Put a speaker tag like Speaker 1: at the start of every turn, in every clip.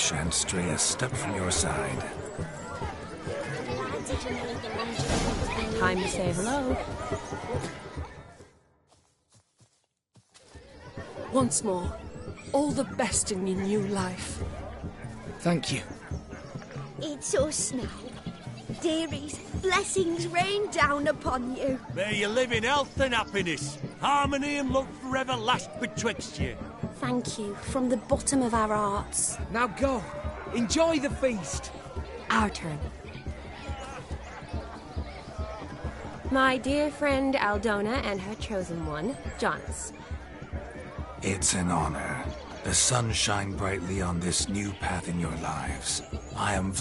Speaker 1: shan't stray a step from your side.
Speaker 2: Time to say hello.
Speaker 3: Once more, all the best in your new life.
Speaker 4: Thank you.
Speaker 5: It's us now. Dearies, blessings rain down upon you.
Speaker 6: May you live in health and happiness. Harmony and love forever last betwixt you.
Speaker 5: Thank you from the bottom of our hearts.
Speaker 4: Now go. Enjoy the feast.
Speaker 2: Our turn. My dear friend Aldona and her chosen one, Jonas.
Speaker 1: It's an honor. The sun shine brightly on this new path in your lives. I am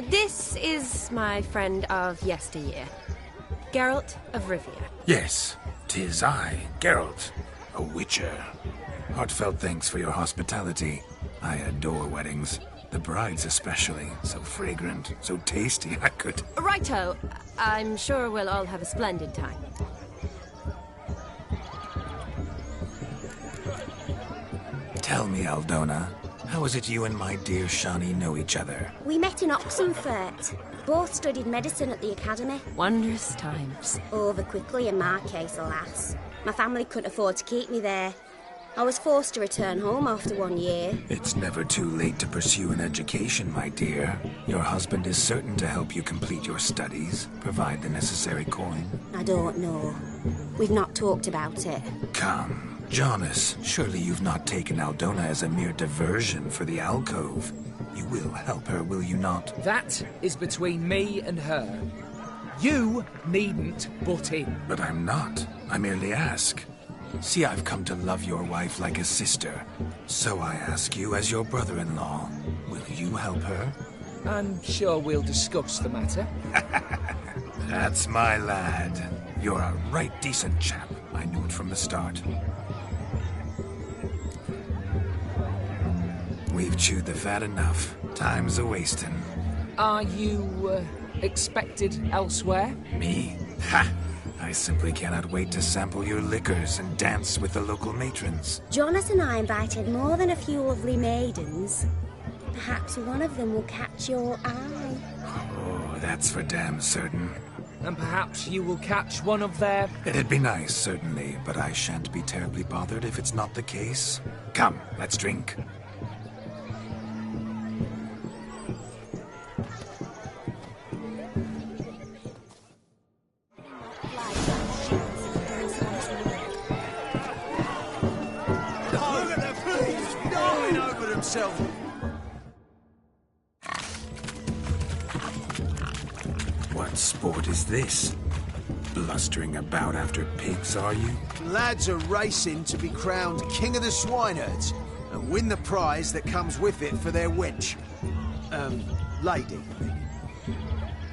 Speaker 2: This is my friend of yesteryear, Geralt of Rivia.
Speaker 1: Yes, 'tis I, Geralt, a witcher. Heartfelt thanks for your hospitality. I adore weddings. The brides especially. So fragrant, so tasty, I could...
Speaker 2: Righto. I'm sure we'll all have a splendid time.
Speaker 1: Tell me, Aldona, how is it you and my dear Shani know each other?
Speaker 5: We met in Oxenfurt. Both studied medicine at the academy.
Speaker 2: Wondrous times.
Speaker 5: Over quickly in my case, alas. My family couldn't afford to keep me there. I was forced to return home after 1 year.
Speaker 1: It's never too late to pursue an education, my dear. Your husband is certain to help you complete your studies, provide the necessary coin.
Speaker 5: I don't know. We've not talked about it.
Speaker 1: Come. Jonas, surely you've not taken Aldona as a mere diversion for the alcove. You will help her, will you not?
Speaker 4: That is between me and her. You needn't butt in.
Speaker 1: But I'm not. I merely ask. See, I've come to love your wife like a sister. So I ask you as your brother-in-law, will you help her?
Speaker 4: I'm sure we'll discuss the matter.
Speaker 1: That's my lad. You're a right decent chap. I knew it from the start. We've chewed the fat enough. Time's a-wasting.
Speaker 4: Are you, expected elsewhere?
Speaker 1: Me? Ha! I simply cannot wait to sample your liquors and dance with the local matrons.
Speaker 5: Jonas and I invited more than a few lovely maidens. Perhaps one of them will catch your eye.
Speaker 1: Oh, that's for damn certain.
Speaker 4: And perhaps you will catch one of their...
Speaker 1: It'd be nice, certainly, but I shan't be terribly bothered if it's not the case. Come, let's drink.
Speaker 6: Look at the police dying over themselves.
Speaker 1: What sport is this? Blustering about after pigs, are you?
Speaker 7: Lads are racing to be crowned King of the Swineherds and win the prize that comes with it for their wench. Lady.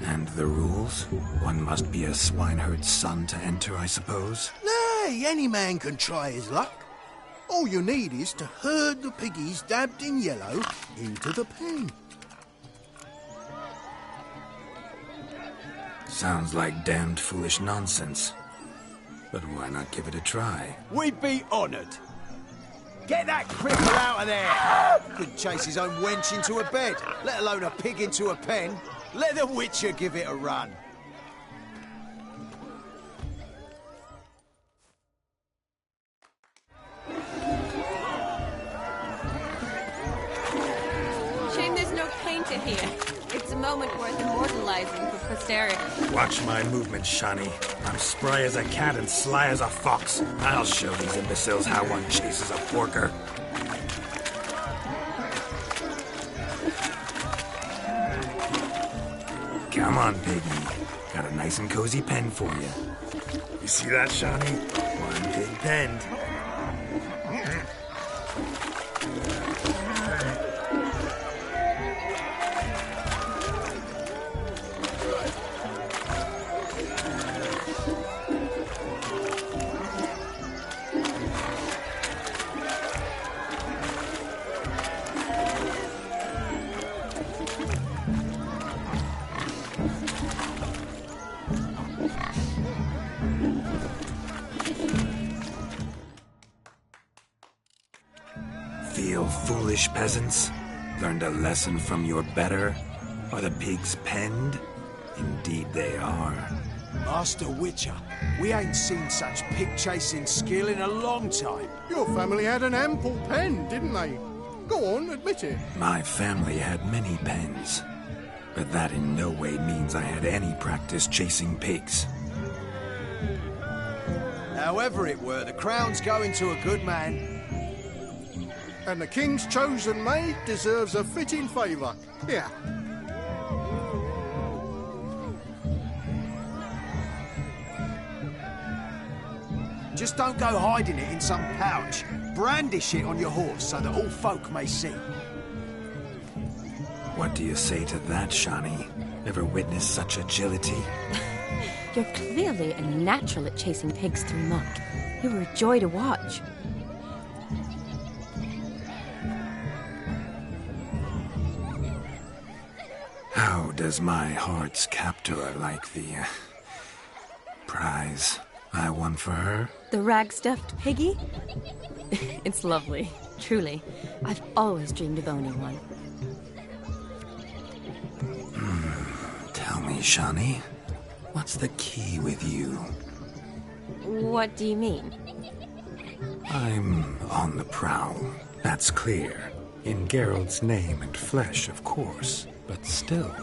Speaker 1: And the rules? One must be a swineherd's son to enter, I suppose?
Speaker 7: Nay, any man can try his luck. All you need is to herd the piggies dabbed in yellow into the pen.
Speaker 1: Sounds like damned foolish nonsense. But why not give it a try?
Speaker 6: We'd be honoured. Get that cripple out of there!
Speaker 7: Couldn't chase his own wench into a bed, let alone a pig into a pen. Let the Witcher give it a run.
Speaker 2: Shame there's no painter here. It's a moment worth immortalizing for posterity.
Speaker 1: Watch my movements, Shani. I'm spry as a cat and sly as a fox. I'll show these imbeciles how one chases a porker. Come on, piggy. Got a nice and cozy pen for you. You see that, Shani? One big pen. Feel foolish, peasants? Learned a lesson from your better? Are the pigs penned? Indeed they are.
Speaker 7: Master Witcher, we ain't seen such pig-chasing skill in a long time.
Speaker 8: Your family had an ample pen, didn't they? Go on, admit it.
Speaker 1: My family had many pens, but that in no way means I had any practice chasing pigs.
Speaker 7: However it were, the crown's going to a good man.
Speaker 8: And the king's chosen maid deserves a fitting favour. Here.
Speaker 7: Just don't go hiding it in some pouch. Brandish it on your horse so that all folk may see.
Speaker 1: What do you say to that, Shani? Ever witnessed such agility?
Speaker 2: You're clearly a natural at chasing pigs through muck. You were a joy to watch.
Speaker 1: How does my heart's captor like the prize I won for her?
Speaker 2: The rag-stuffed piggy? It's lovely, truly. I've always dreamed of owning one.
Speaker 1: Tell me, Shani, what's the key with you?
Speaker 2: What do you mean?
Speaker 1: I'm on the prowl, that's clear. In Geralt's name and flesh, of course, but still.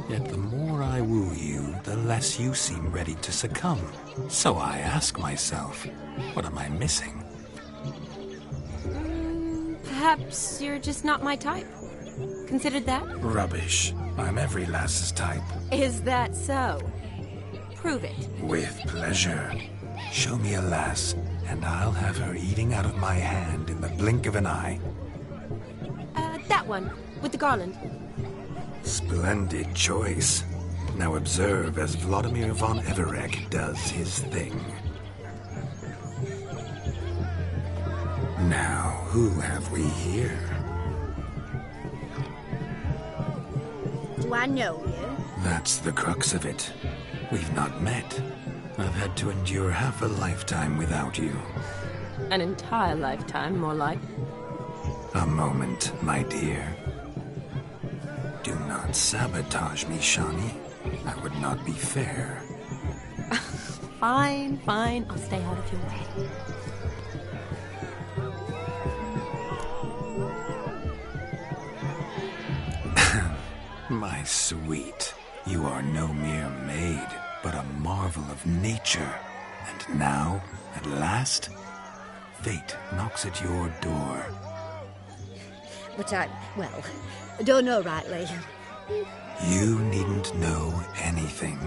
Speaker 1: Yet the more I woo you, the less you seem ready to succumb. So I ask myself, what am I missing?
Speaker 2: Perhaps you're just not my type. Considered that?
Speaker 1: Rubbish. I'm every lass's type.
Speaker 2: Is that so? Prove it.
Speaker 1: With pleasure. Show me a lass, and I'll have her eating out of my hand in the blink of an eye.
Speaker 2: That one, with the garland.
Speaker 1: Splendid choice. Now observe as Vladimir von Everek does his thing. Now, who have we here?
Speaker 5: Do I know you?
Speaker 1: That's the crux of it. We've not met. I've had to endure half a lifetime without you.
Speaker 2: An entire lifetime, more like.
Speaker 1: A moment, my dear. Do not sabotage me, Shani. That would not be fair.
Speaker 2: Fine, fine. I'll stay out of your way.
Speaker 1: My sweet, you are no mere maid, but a marvel of nature. And now, at last, fate knocks at your door.
Speaker 5: But I don't know rightly.
Speaker 1: You needn't know anything.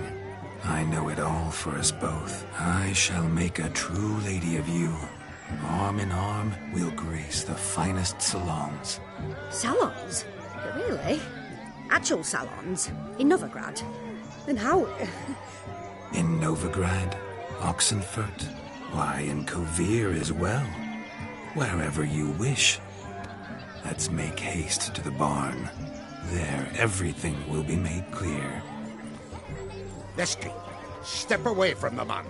Speaker 1: I know it all for us both. I shall make a true lady of you. Arm in arm, we'll grace the finest salons.
Speaker 5: Salons? Really? Actual salons? In Novigrad? Then how?
Speaker 1: In Novigrad, Oxenfurt, why, in Kovir as well. Wherever you wish. Let's make haste to the barn. There, everything will be made clear.
Speaker 9: Leslie, step away from the man.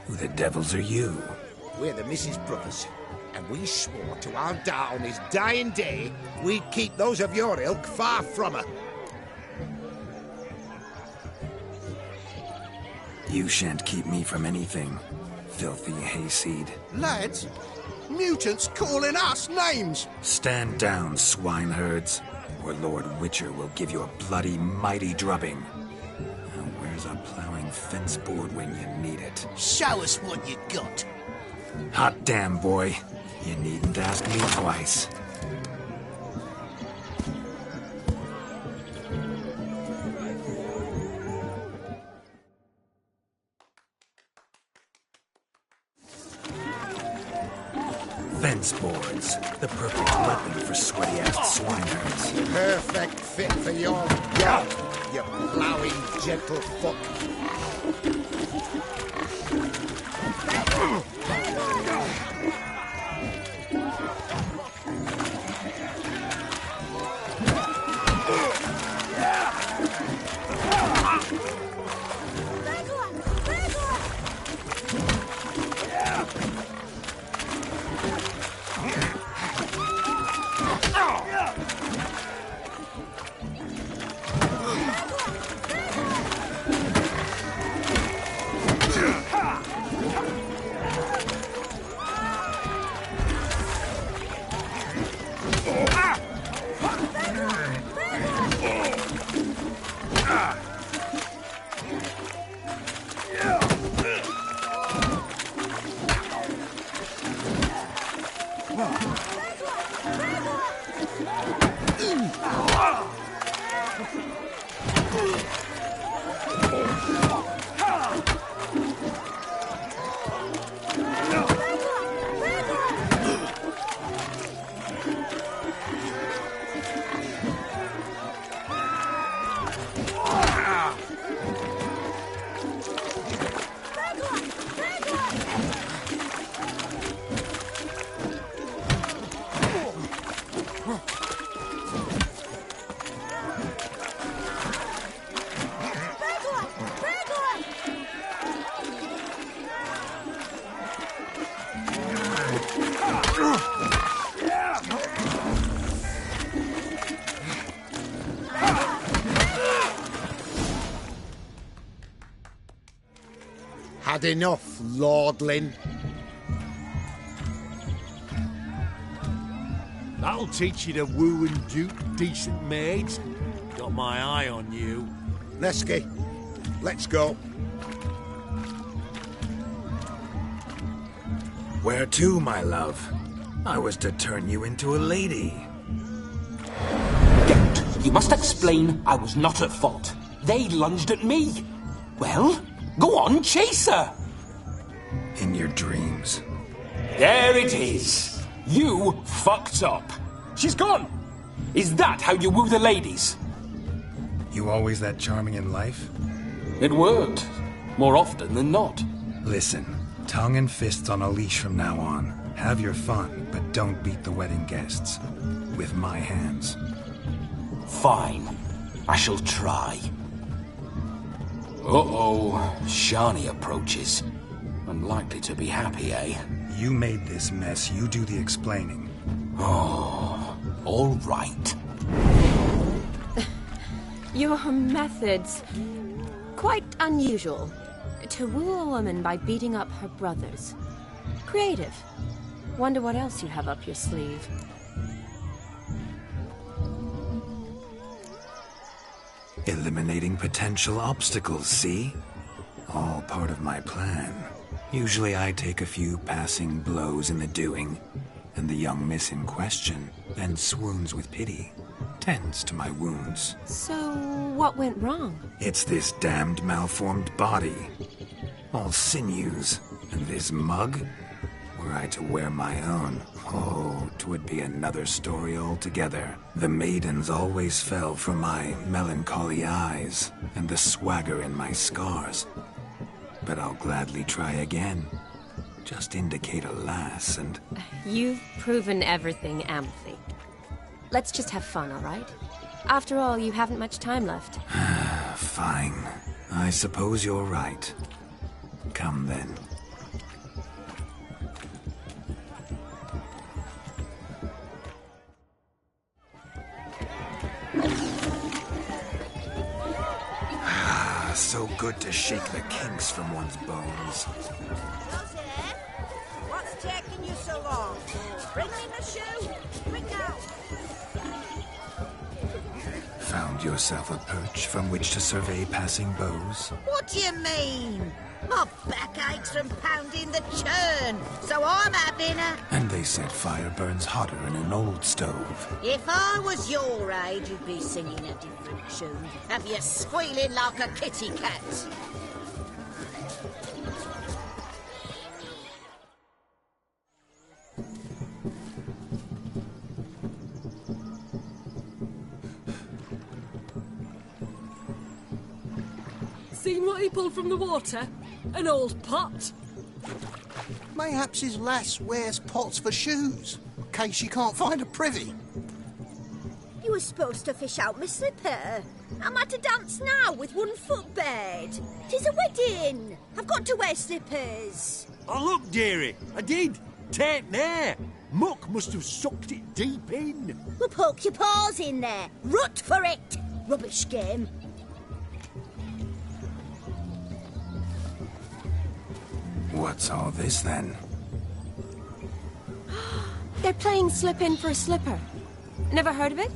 Speaker 1: Who the devils are you?
Speaker 9: We're the Mrs. Brothers, and we swore to our dad on his dying day we'd keep those of your ilk far from her.
Speaker 1: You shan't keep me from anything, filthy hayseed.
Speaker 8: Lads, mutants calling us names.
Speaker 1: Stand down, swineherds, or Lord Witcher will give you a bloody mighty drubbing. Now where's a plowing fence board when you need it?
Speaker 9: Show us what you got.
Speaker 1: Hot damn, boy. You needn't ask me twice. Fence boards, the perfect weapon for sweaty-ass swineherds.
Speaker 9: Perfect fit for your job, you plowing gentlefolk. Had enough, lordling.
Speaker 6: That'll teach you to woo and dupe decent maids. Got my eye on you.
Speaker 9: Nesky, let's go.
Speaker 1: Where to, my love? I was to turn you into a lady.
Speaker 10: Don't. You must explain I was not at fault. They lunged at me. Well, go on, chase her.
Speaker 1: In your dreams.
Speaker 10: There it is. You fucked up. She's gone. Is that how you woo the ladies?
Speaker 1: You always that charming in life?
Speaker 10: It worked. More often than not.
Speaker 1: Listen, tongue and fists on a leash from now on. Have your fun, but don't beat the wedding guests. With my hands.
Speaker 10: Fine. I shall try. Uh-oh. Shani approaches. Unlikely to be happy, eh?
Speaker 1: You made this mess. You do the explaining.
Speaker 10: Oh, all right.
Speaker 2: Your methods... quite unusual. To woo a woman by beating up her brothers. Creative. Wonder what else you have up your sleeve.
Speaker 1: Eliminating potential obstacles, see? All part of my plan. Usually I take a few passing blows in the doing, and the young miss in question then swoons with pity, tends to my wounds.
Speaker 2: So, what went wrong?
Speaker 1: It's this damned malformed body. All sinews, and this mug? Were I to wear my own, oh, 'twould be another story altogether. The maidens always fell for my melancholy eyes, and the swagger in my scars. But I'll gladly try again. Just indicate a lass and...
Speaker 2: You've proven everything amply. Let's just have fun, all right? After all, you haven't much time left.
Speaker 1: Fine. I suppose you're right. Come then. So good to shake the kinks from one's bones.
Speaker 11: What's taking you so long? Bring me my shoe. Quick now.
Speaker 1: Found yourself a perch from which to survey passing beaux?
Speaker 11: What do you mean? My back aches from pounding the churn, so I'm having a...
Speaker 1: And they said fire burns hotter in an old stove.
Speaker 11: If I was your age, you'd be singing a different tune. Have you squealing like a kitty cat?
Speaker 3: Seen what he pulled from the water? An old pot.
Speaker 7: Mayhaps his lass wears pots for shoes, in case she can't find a privy.
Speaker 5: You were supposed to fish out my slipper. I'm at a dance now with one foot bed. 'Tis a wedding. I've got to wear slippers.
Speaker 6: Oh, look, dearie, I did. Take there. Muck must have sucked it deep in.
Speaker 5: Well, poke your paws in there. Rut for it. Rubbish game.
Speaker 1: What's all this then?
Speaker 2: They're playing slip in for a slipper. Never heard of it?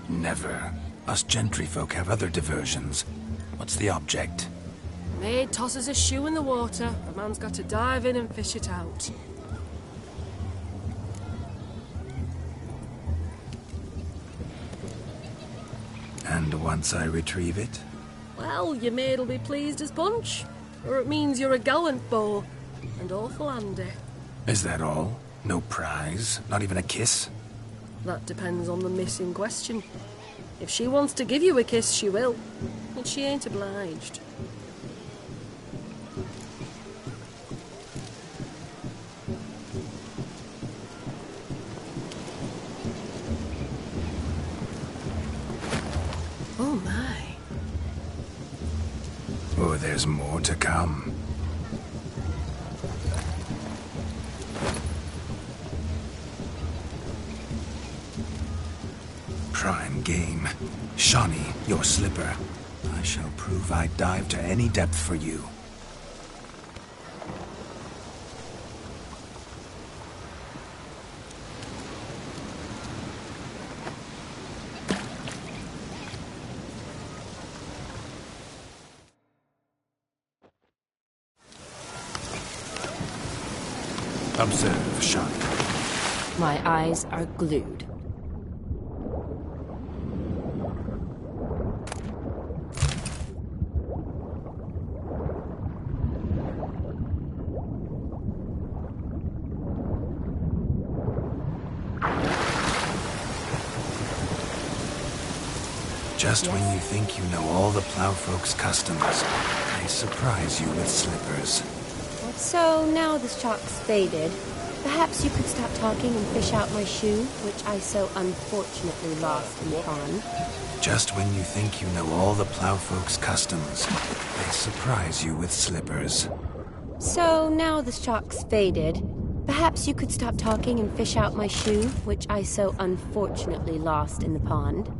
Speaker 1: Never. Us gentry folk have other diversions. What's the object?
Speaker 3: Maid tosses a shoe in the water. A man's got to dive in and fish it out.
Speaker 1: And once I retrieve it?
Speaker 3: Well, your maid'll be pleased as punch. Or it means you're a gallant beau. And awful handy.
Speaker 1: Is that all? No prize? Not even a kiss?
Speaker 3: That depends on the miss in question. If she wants to give you a kiss, she will. But she ain't obliged. Oh my.
Speaker 1: Oh, there's more to come. Prime game. Shawnee, your slipper. I shall prove I dive to any depth for you. Observe, Shawnee.
Speaker 2: My eyes are glued.
Speaker 1: Just when you think you know all the plowfolk's customs, they surprise you with slippers.
Speaker 2: So now the shark's faded. Perhaps you could stop talking and fish out my shoe, which I so unfortunately lost in the pond.
Speaker 1: Just when you think you know all the plowfolk's customs, they surprise you with slippers.
Speaker 2: So now the shark's faded. Perhaps you could stop talking and fish out my shoe, which I so unfortunately lost in the pond.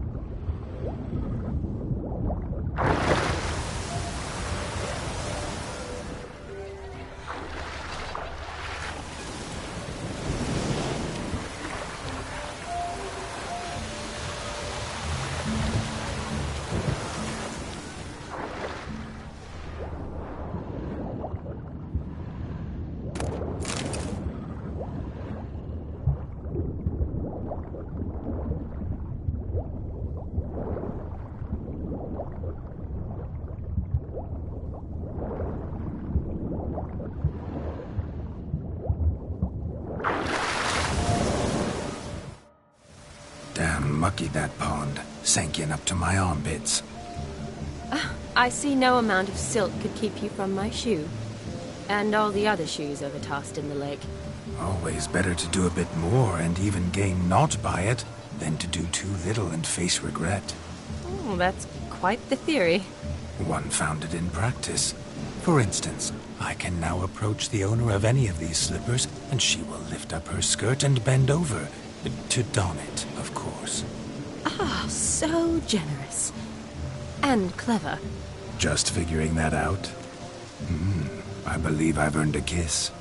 Speaker 1: Damn mucky, that pond. Sank in up to my armpits.
Speaker 2: I see no amount of silt could keep you from my shoe. And all the other shoes overtossed in the lake.
Speaker 1: Always better to do a bit more and even gain naught by it than to do too little and face regret.
Speaker 2: Oh, that's quite the theory.
Speaker 1: One founded in practice. For instance, I can now approach the owner of any of these slippers, and she will lift up her skirt and bend over. To don it, of course.
Speaker 2: Ah, so generous. And clever.
Speaker 1: Just figuring that out? I believe I've earned a kiss.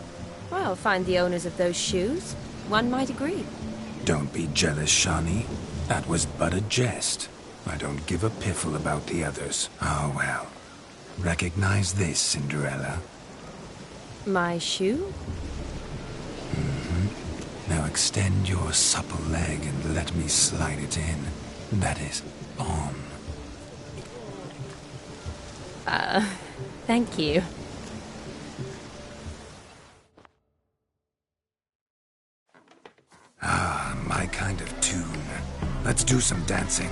Speaker 2: Well, find the owners of those shoes. One might agree.
Speaker 1: Don't be jealous, Shawnee. That was but a jest. I don't give a piffle about the others. Oh, well. Recognize this, Cinderella.
Speaker 2: My shoe?
Speaker 1: Now extend your supple leg and let me slide it in. That is, on.
Speaker 2: Thank you.
Speaker 1: Ah, my kind of tune. Let's do some dancing.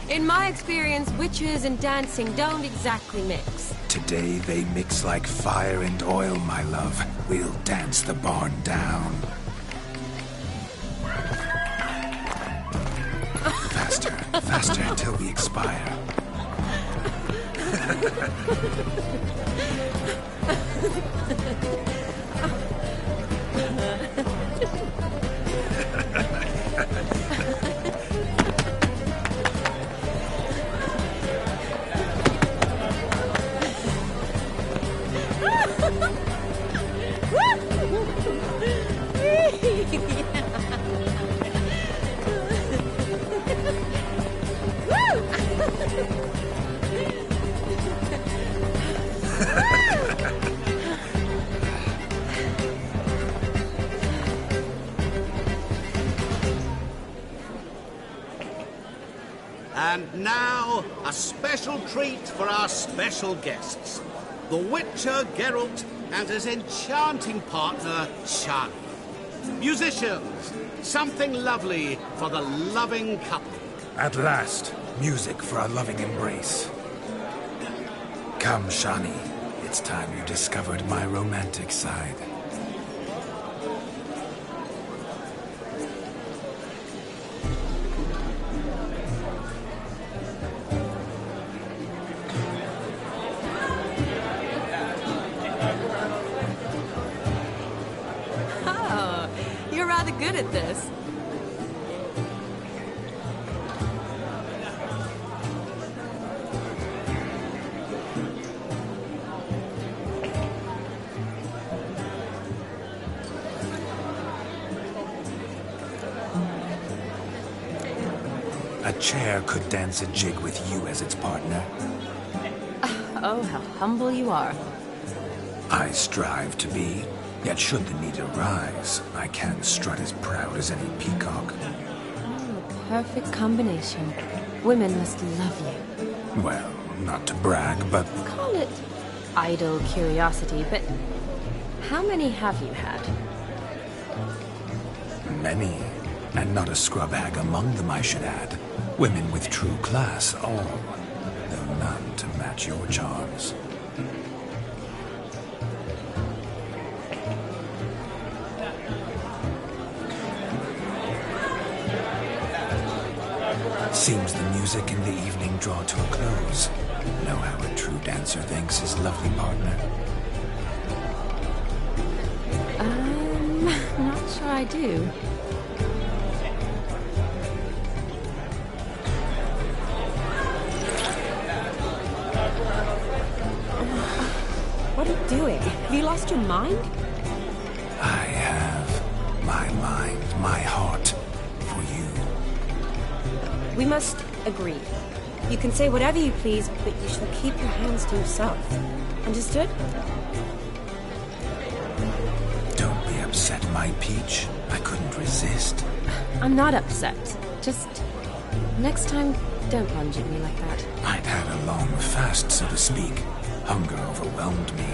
Speaker 2: In my experience, witches and dancing don't exactly mix.
Speaker 1: Today they mix like fire and oil, my love. We'll dance the barn down. Faster, faster until we expire.
Speaker 12: And now, a special treat for our special guests. The Witcher Geralt and his enchanting partner, Shani. Musicians, something lovely for the loving couple.
Speaker 1: At last, music for a loving embrace. Come, Shani. It's time you discovered my romantic side.
Speaker 2: Oh, you're rather good at this.
Speaker 1: A chair could dance a jig with you as its partner.
Speaker 2: Oh, how humble you are.
Speaker 1: I strive to be, yet should the need arise, I can strut as proud as any peacock.
Speaker 2: Oh, perfect combination. Women must love you.
Speaker 1: Well, not to brag, but...
Speaker 2: Call it idle curiosity, but how many have you had?
Speaker 1: Many. And not a scrub hag among them, I should add. Women with true class, all. Though none to match your charms. Seems the music and the evening draw to a close. Know how a true dancer thanks his lovely partner.
Speaker 2: Not sure I do. What are you doing? Have you lost your mind?
Speaker 1: I have my mind, my heart, for you.
Speaker 2: We must agree. You can say whatever you please, but you shall keep your hands to yourself. Understood?
Speaker 1: Don't be upset, my peach. I couldn't resist.
Speaker 2: I'm not upset. Just next time, don't lunge at me like that.
Speaker 1: I'd had a long fast, so to speak. Hunger overwhelmed me.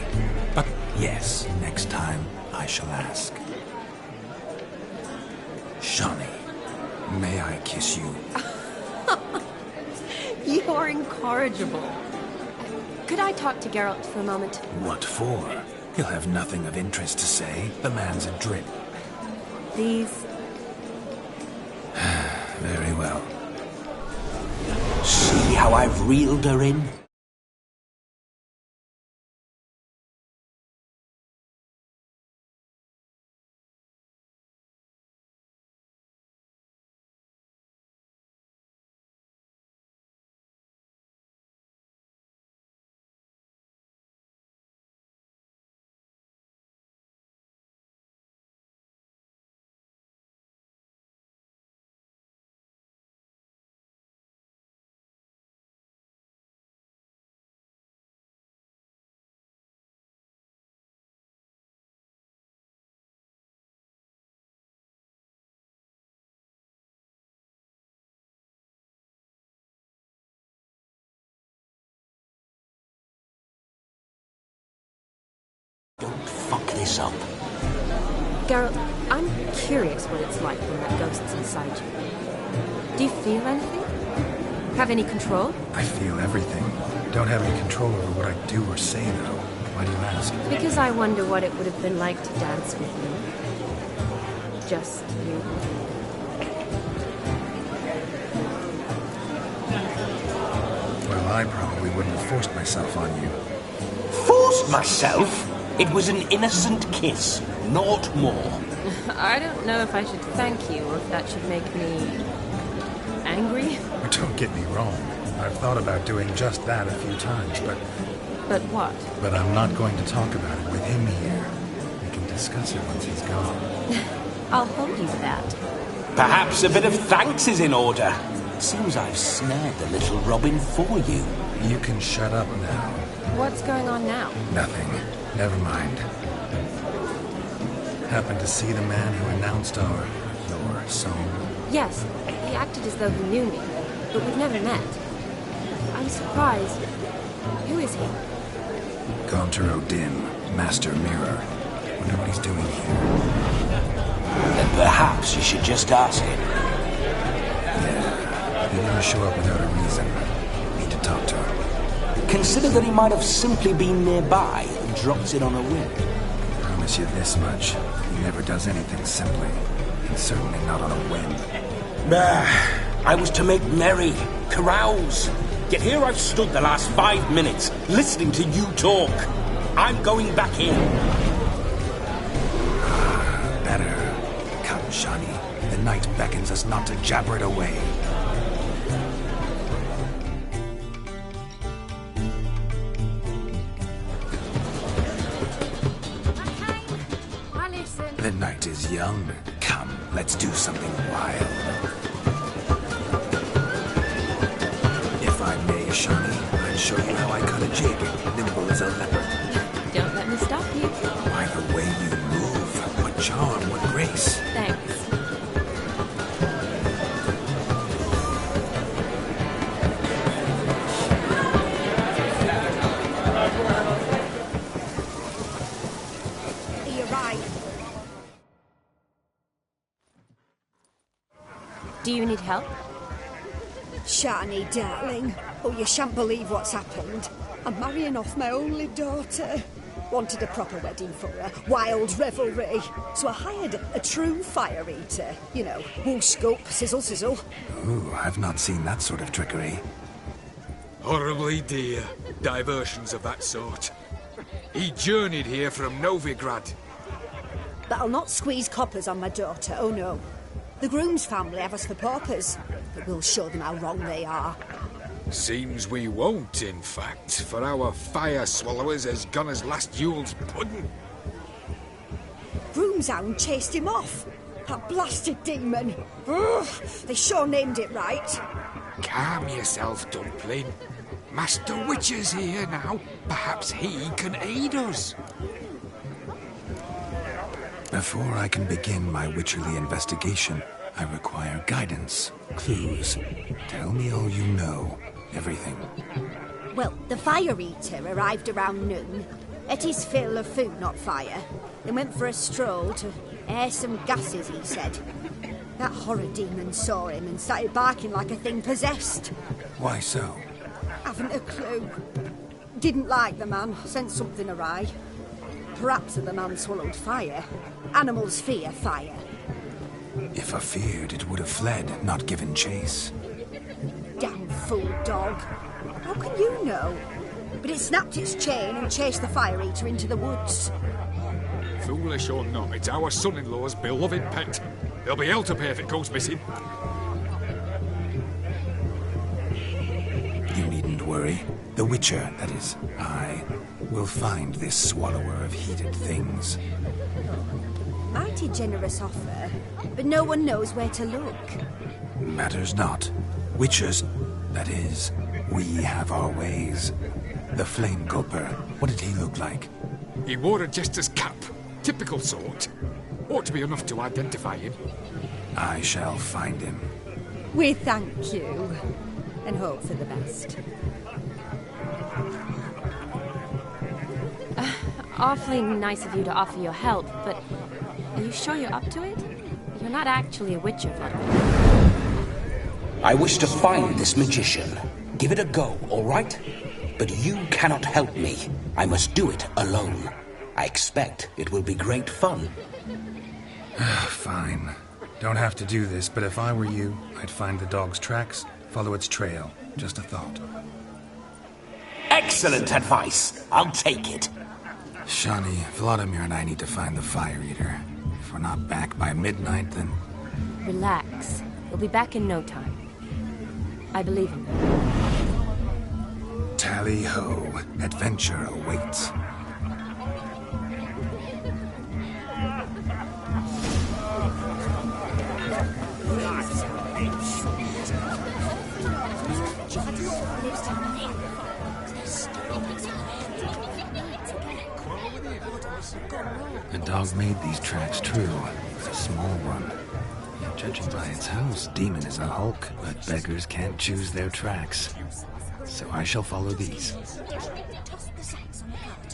Speaker 1: But yes, next time I shall ask. Shani, may I kiss you?
Speaker 2: You're incorrigible. Could I talk to Geralt for a moment?
Speaker 1: What for? He'll have nothing of interest to say. The man's adrip.
Speaker 2: Please?
Speaker 1: Very well.
Speaker 10: See how I've reeled her in? Don't fuck this up.
Speaker 2: Geralt, I'm curious what it's like when that ghost's inside you. Do you feel anything? Have any control?
Speaker 1: I feel everything. Don't have any control over what I do or say, though. Why do you ask?
Speaker 2: Because I wonder what it would have been like to dance with you. Just you.
Speaker 1: Well, I probably wouldn't have forced myself on you.
Speaker 10: Forced myself? It was an innocent kiss, naught more.
Speaker 2: I don't know if I should thank you or if that should make me angry.
Speaker 1: Don't get me wrong. I've thought about doing just that a few times, but...
Speaker 2: But what?
Speaker 1: But I'm not going to talk about it with him here. We can discuss it once he's gone.
Speaker 2: I'll hold you to that.
Speaker 10: Perhaps a bit of thanks is in order. Seems I've snared the little Robin for you.
Speaker 1: You can shut up now.
Speaker 2: What's going on now?
Speaker 1: Nothing. Never mind. Happened to see the man who announced your song?
Speaker 2: Yes, he acted as though he knew me. but we've never met. I'm surprised. Who is he?
Speaker 1: Gaunter Odin, Master Mirror. Wonder what he's doing here.
Speaker 13: Then perhaps you should just ask him.
Speaker 1: Yeah, he didn't show up without a reason. Need to talk to him.
Speaker 13: Consider that he might have simply been nearby and dropped in on a whim.
Speaker 1: Promise you this much. He never does anything simply. And certainly not on a whim.
Speaker 13: I was to make merry, carouse. Yet here I've stood the last 5 minutes, listening to you talk. I'm going back in.
Speaker 1: Better. Come, Shani. The night beckons us not to jabber it away. The night is young. Come, let's do something wild. If I may, Shani, I'd show you how I cut a jig, nimble as a leopard.
Speaker 2: Don't let me stop you.
Speaker 1: By the way you move, what charm, what grace.
Speaker 2: Thanks. Do you need help?
Speaker 5: Shani, darling. Oh, you shan't believe what's happened. I'm marrying off my only daughter. Wanted a proper wedding for her. Wild revelry. So I hired a true fire eater. You know, wool scope, sizzle, sizzle.
Speaker 1: Ooh, I've not seen that sort of trickery.
Speaker 14: Horribly dear diversions of that sort. He journeyed here from Novigrad.
Speaker 5: But I'll not squeeze coppers on my daughter, oh no. The groom's family have us for paupers, but we'll show them how wrong they are.
Speaker 14: Seems we won't, in fact, for our fire swallowers has gone as last Yule's pudding.
Speaker 5: Groom's hound chased him off. That blasted demon. Ugh, they sure named it right.
Speaker 14: Calm yourself, Dumpling. Master Witcher's here now. Perhaps he can aid us.
Speaker 1: Before I can begin my witcherly investigation, I require guidance, clues. Tell me all you know. Everything.
Speaker 5: Well, the fire eater arrived around noon. Ate his fill of food, not fire. Then went for a stroll to air some gases, he said. That horror demon saw him and started barking like a thing possessed.
Speaker 1: Why so?
Speaker 5: Haven't a clue. Didn't like the man, sensed something awry. Perhaps the man swallowed fire. Animals fear fire.
Speaker 1: If I feared, it would have fled, not given chase.
Speaker 5: Damn fool dog. How can you know? But it snapped its chain and chased the fire eater into the woods.
Speaker 14: Foolish or not, it's our son-in-law's beloved pet. There'll be hell to pay if it goes missing.
Speaker 1: You needn't worry. The Witcher, that is, I, will find this swallower of heated things.
Speaker 5: Mighty generous offer, but no one knows where to look.
Speaker 1: Matters not. Witchers, that is, we have our ways. The Flame Gulper, what did he look like?
Speaker 14: He wore a jester's cap. Typical sort. Ought to be enough to identify him.
Speaker 1: I shall find him.
Speaker 5: We thank you, and hope for the best.
Speaker 2: Awfully nice of you to offer your help, but are you sure you're up to it? You're not actually a witcher, Ludwig.
Speaker 13: I wish to find this magician. Give it a go, all right? But you cannot help me. I must do it alone. I expect it will be great fun.
Speaker 1: Fine. Don't have to do this, but if I were you, I'd find the dog's tracks, follow its trail. Just a thought.
Speaker 13: Excellent advice. I'll take it.
Speaker 1: Shani, Vladimir and I need to find the fire eater. If we're not back by midnight, then...
Speaker 2: Relax. We'll be back in no time. I believe in you.
Speaker 1: Tally-ho. Adventure awaits. The dog made these tracks true. It's a small one. Judging by its house, Demon is a hulk, but beggars can't choose their tracks. So I shall follow these.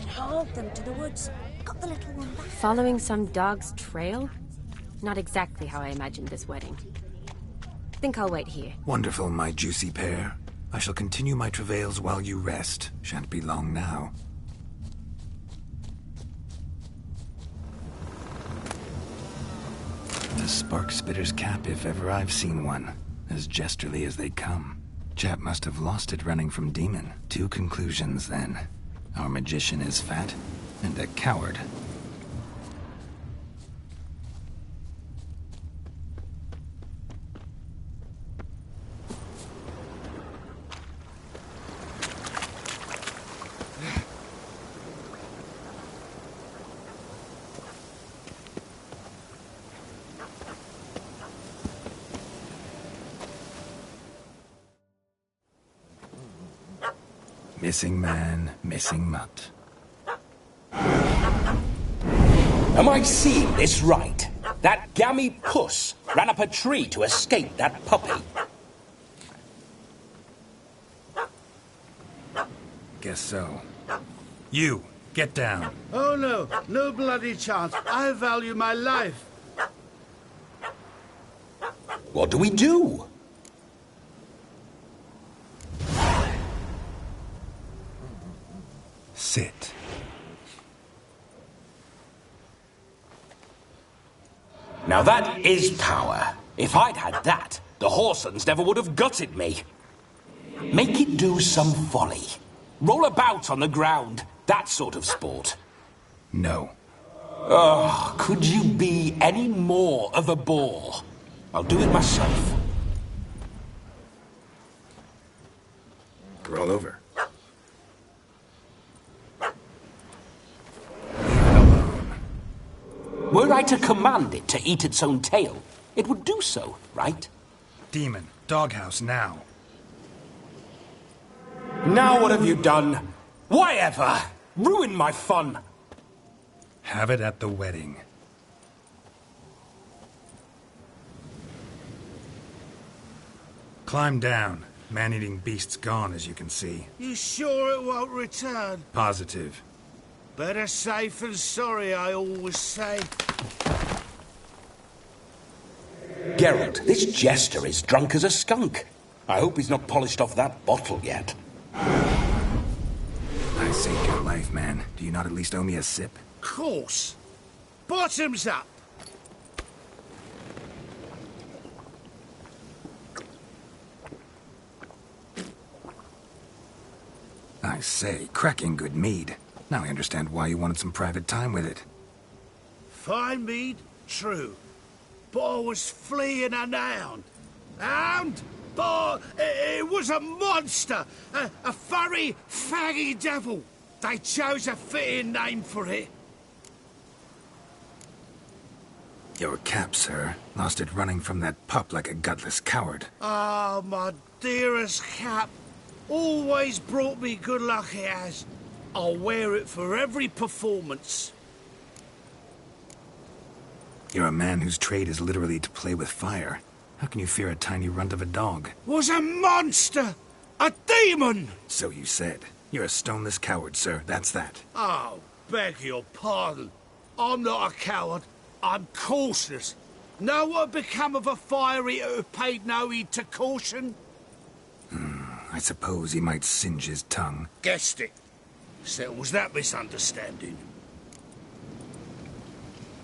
Speaker 5: Hauled them to the woods. Got the little one back.
Speaker 2: Following some dog's trail? Not exactly how I imagined this wedding. Think I'll wait here.
Speaker 1: Wonderful, my juicy pair. I shall continue my travails while you rest. Shan't be long now. The spark spitter's cap, if ever I've seen one. As jesterly as they come. Chap must have lost it running from Demon. 2 conclusions, then. Our magician is fat, and a coward. Missing man, missing mutt.
Speaker 13: Am I seeing this right? That gammy puss ran up a tree to escape that puppy.
Speaker 1: Guess so. You, get down.
Speaker 12: Oh no, no bloody chance. I value my life.
Speaker 13: What do we do?
Speaker 1: Sit.
Speaker 13: Now that is power. If I'd had that, the Horsons never would have gutted me. Make it do some folly. Roll about on the ground. That sort of sport.
Speaker 1: No.
Speaker 13: Oh, could you be any more of a bore? I'll do it myself.
Speaker 1: Roll over.
Speaker 13: Were I to command it to eat its own tail, it would do so, right?
Speaker 1: Demon, doghouse now.
Speaker 13: Now what have you done? Why ever? Ruin my fun.
Speaker 1: Have it at the wedding. Climb down. Man-eating beast's gone, as you can see.
Speaker 12: You sure it won't return?
Speaker 1: Positive.
Speaker 12: Better safe than sorry, I always say.
Speaker 13: Geralt, this jester is drunk as a skunk. I hope he's not polished off that bottle yet.
Speaker 1: I saved your life, man. Do you not at least owe me a sip?
Speaker 12: Course. Bottoms up.
Speaker 1: I say, cracking good mead. Now I understand why you wanted some private time with it.
Speaker 12: Fine mead, true. But I was fleeing an hound. Hound? But it was a monster. A furry, faggy devil. They chose a fitting name for it.
Speaker 1: Your cap, sir. Lost it running from that pup like a gutless coward.
Speaker 12: Ah, my dearest cap. Always brought me good luck it has. I'll wear it for every performance.
Speaker 1: You're a man whose trade is literally to play with fire. How can you fear a tiny runt of a dog?
Speaker 12: Was a monster! A demon!
Speaker 1: So you said. You're a stoneless coward, sir. That's that.
Speaker 12: Oh, beg your pardon. I'm not a coward. I'm cautious. Know what become of a fire eater who paid no heed to caution?
Speaker 1: I suppose he might singe his tongue.
Speaker 12: Guessed it. Settles that misunderstanding.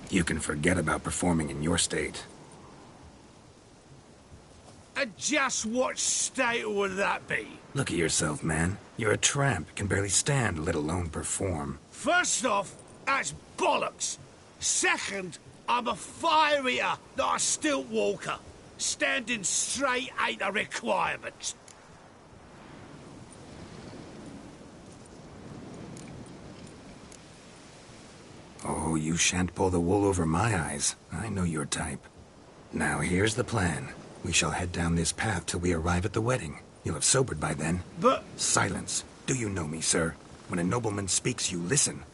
Speaker 1: You can forget about performing in your state.
Speaker 12: And just what state would that be?
Speaker 1: Look at yourself, man. You're a tramp, can barely stand, let alone perform.
Speaker 12: First off, that's bollocks. Second, I'm a fire eater, not a stilt walker. Standing straight ain't a requirement.
Speaker 1: Oh, you shan't pull the wool over my eyes. I know your type. Now, here's the plan. We shall head down this path till we arrive at the wedding. You'll have sobered by then.
Speaker 12: But...
Speaker 1: Silence. Do you know me, sir? When a nobleman speaks, you listen.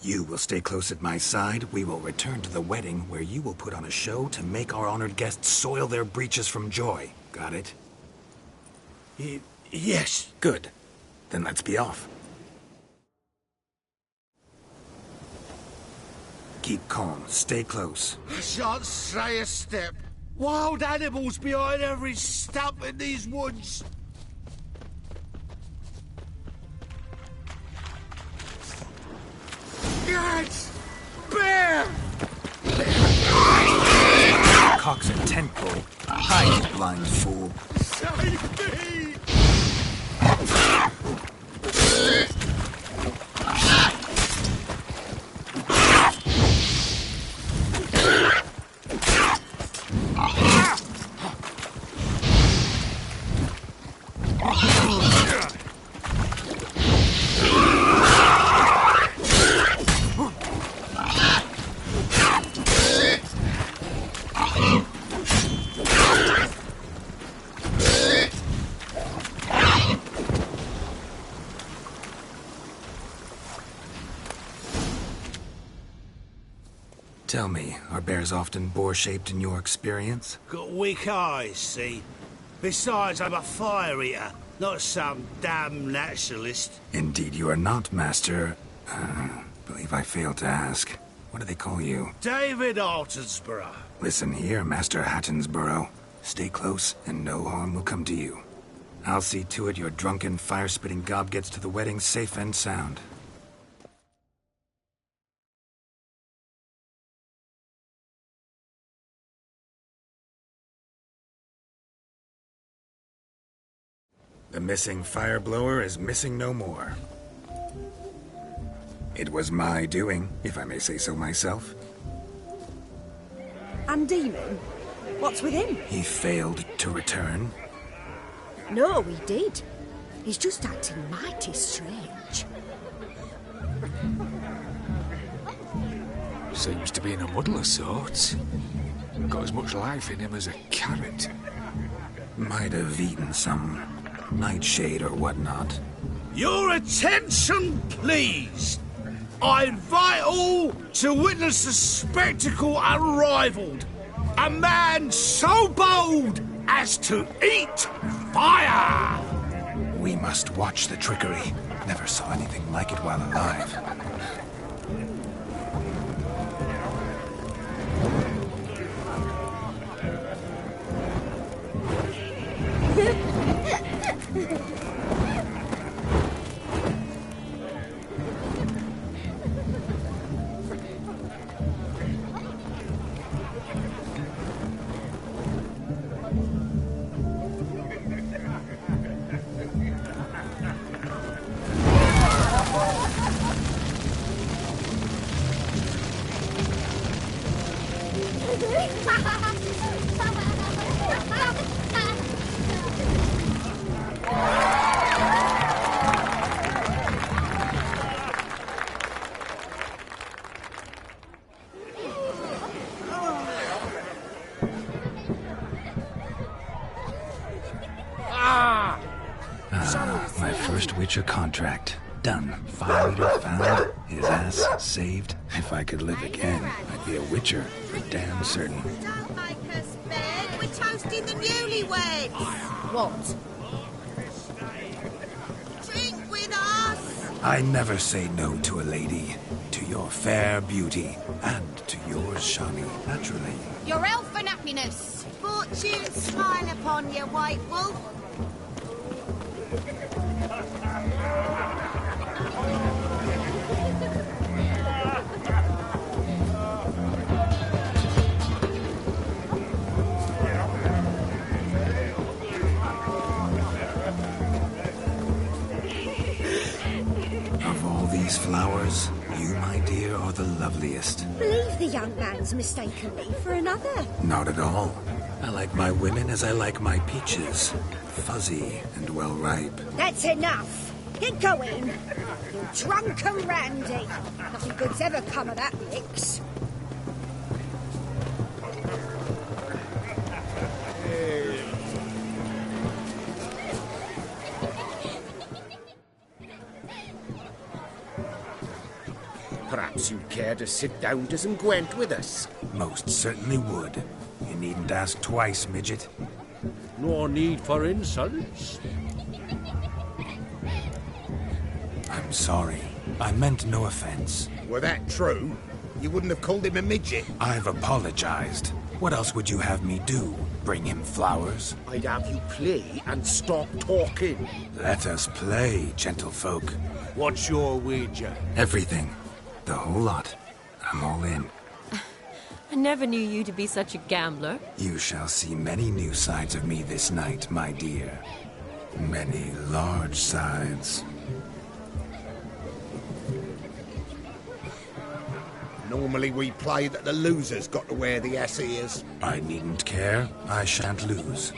Speaker 1: You will stay close at my side. We will return to the wedding, where you will put on a show to make our honored guests soil their breeches from joy. Got it?
Speaker 6: Yes.
Speaker 1: Good. Then let's be off. Keep calm. Stay close.
Speaker 6: I shan't stray a step. Wild animals behind every stump in these woods. Yes! Bear!
Speaker 1: Cock's a tent pole. Hide, you blind fool.
Speaker 6: Save me!
Speaker 1: Tell me, are bears often boar-shaped in your experience?
Speaker 12: Got weak eyes, see? Besides, I'm a fire eater, not some damn naturalist.
Speaker 1: Indeed you are not, Master. Believe I failed to ask. What do they call you?
Speaker 12: David Altonsborough.
Speaker 1: Listen here, Master Hattonsborough. Stay close, and no harm will come to you. I'll see to it your drunken, fire-spitting gob gets to the wedding safe and sound. The missing fire blower is missing no more. It was my doing, if I may say so myself.
Speaker 5: And Demon? What's with him?
Speaker 1: He failed to return.
Speaker 5: No, he did. He's just acting mighty strange.
Speaker 14: Seems to be in a muddle of sorts. Got as much life in him as a carrot.
Speaker 1: Might have eaten some nightshade or whatnot.
Speaker 12: Your attention, please! I invite all to witness a spectacle unrivaled. A man so bold as to eat fire!
Speaker 1: We must watch the trickery. Never saw anything like it while alive. My first Witcher contract. Done. Fire eater found. His ass saved. If I could live again, I'd be a Witcher. For damn certain.
Speaker 11: Don't make us beg. We're toasting the newlyweds. What? Drink with us.
Speaker 1: I never say no to a lady. To your fair beauty. And to yours, Shani, naturally.
Speaker 11: Your elfin happiness. Fortune smile upon you, white wolf.
Speaker 1: Of all these flowers, you, my dear, are the loveliest.
Speaker 5: Believe the young man's mistaken me for another.
Speaker 1: Not at all. I like my women as I like my peaches. Fuzzy and well ripe.
Speaker 5: That's enough. Get going. You drunken randy. Nothing good's ever come of that mix.
Speaker 9: Perhaps you'd care to sit down to some Gwent with us.
Speaker 1: Most certainly would. You needn't ask twice, midget.
Speaker 6: No need for insults.
Speaker 1: I'm sorry. I meant no offense.
Speaker 9: Were that true, you wouldn't have called him a midget.
Speaker 1: I've apologized. What else would you have me do? Bring him flowers?
Speaker 9: I'd have you play and stop talking.
Speaker 1: Let us play, gentlefolk.
Speaker 6: What's your wager?
Speaker 1: Everything. The whole lot. I'm all in.
Speaker 2: I never knew you to be such a gambler.
Speaker 1: You shall see many new sides of me this night, my dear. Many large sides.
Speaker 9: Normally we play that the loser's got to wear the ass ears.
Speaker 1: I needn't care. I shan't lose.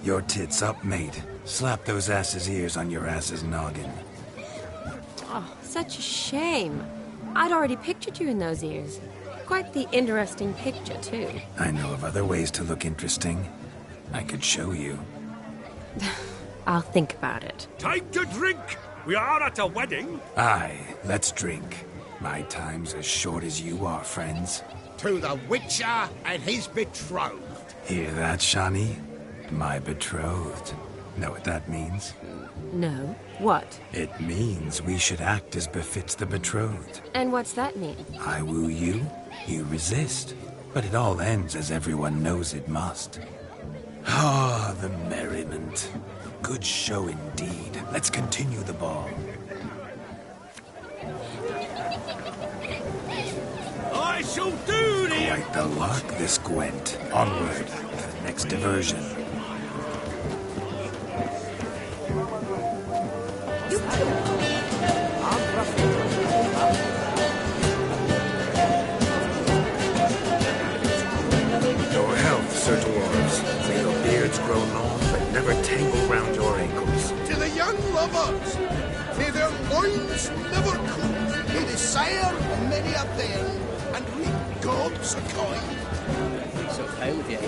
Speaker 1: Your tits up, mate. Slap those asses' ears on your ass's noggin.
Speaker 2: Oh, such a shame. I'd already pictured you in those ears. Quite the interesting picture, too.
Speaker 1: I know of other ways to look interesting. I could show you.
Speaker 2: I'll think about it.
Speaker 6: Time to drink! We are at a wedding.
Speaker 1: Aye, let's drink. My time's as short as you are, friends.
Speaker 9: To the Witcher and his betrothed.
Speaker 1: Hear that, Shani? My betrothed. Know what that means?
Speaker 2: No. What?
Speaker 1: It means we should act as befits the betrothed.
Speaker 2: And what's that mean?
Speaker 1: I woo you, you resist. But it all ends as everyone knows it must. Ah, the merriment. A good show indeed. Let's continue the ball.
Speaker 12: I shall do thee!
Speaker 1: Quite the lark, this Gwent. Onward to the next diversion. Your health, Sir Dwarves. May your beards grow long, but never tangle round your ankles.
Speaker 6: To the young lovers, may their loins never cool, may they sire many a bairn, and reap gods a coin.
Speaker 15: It's okay with you.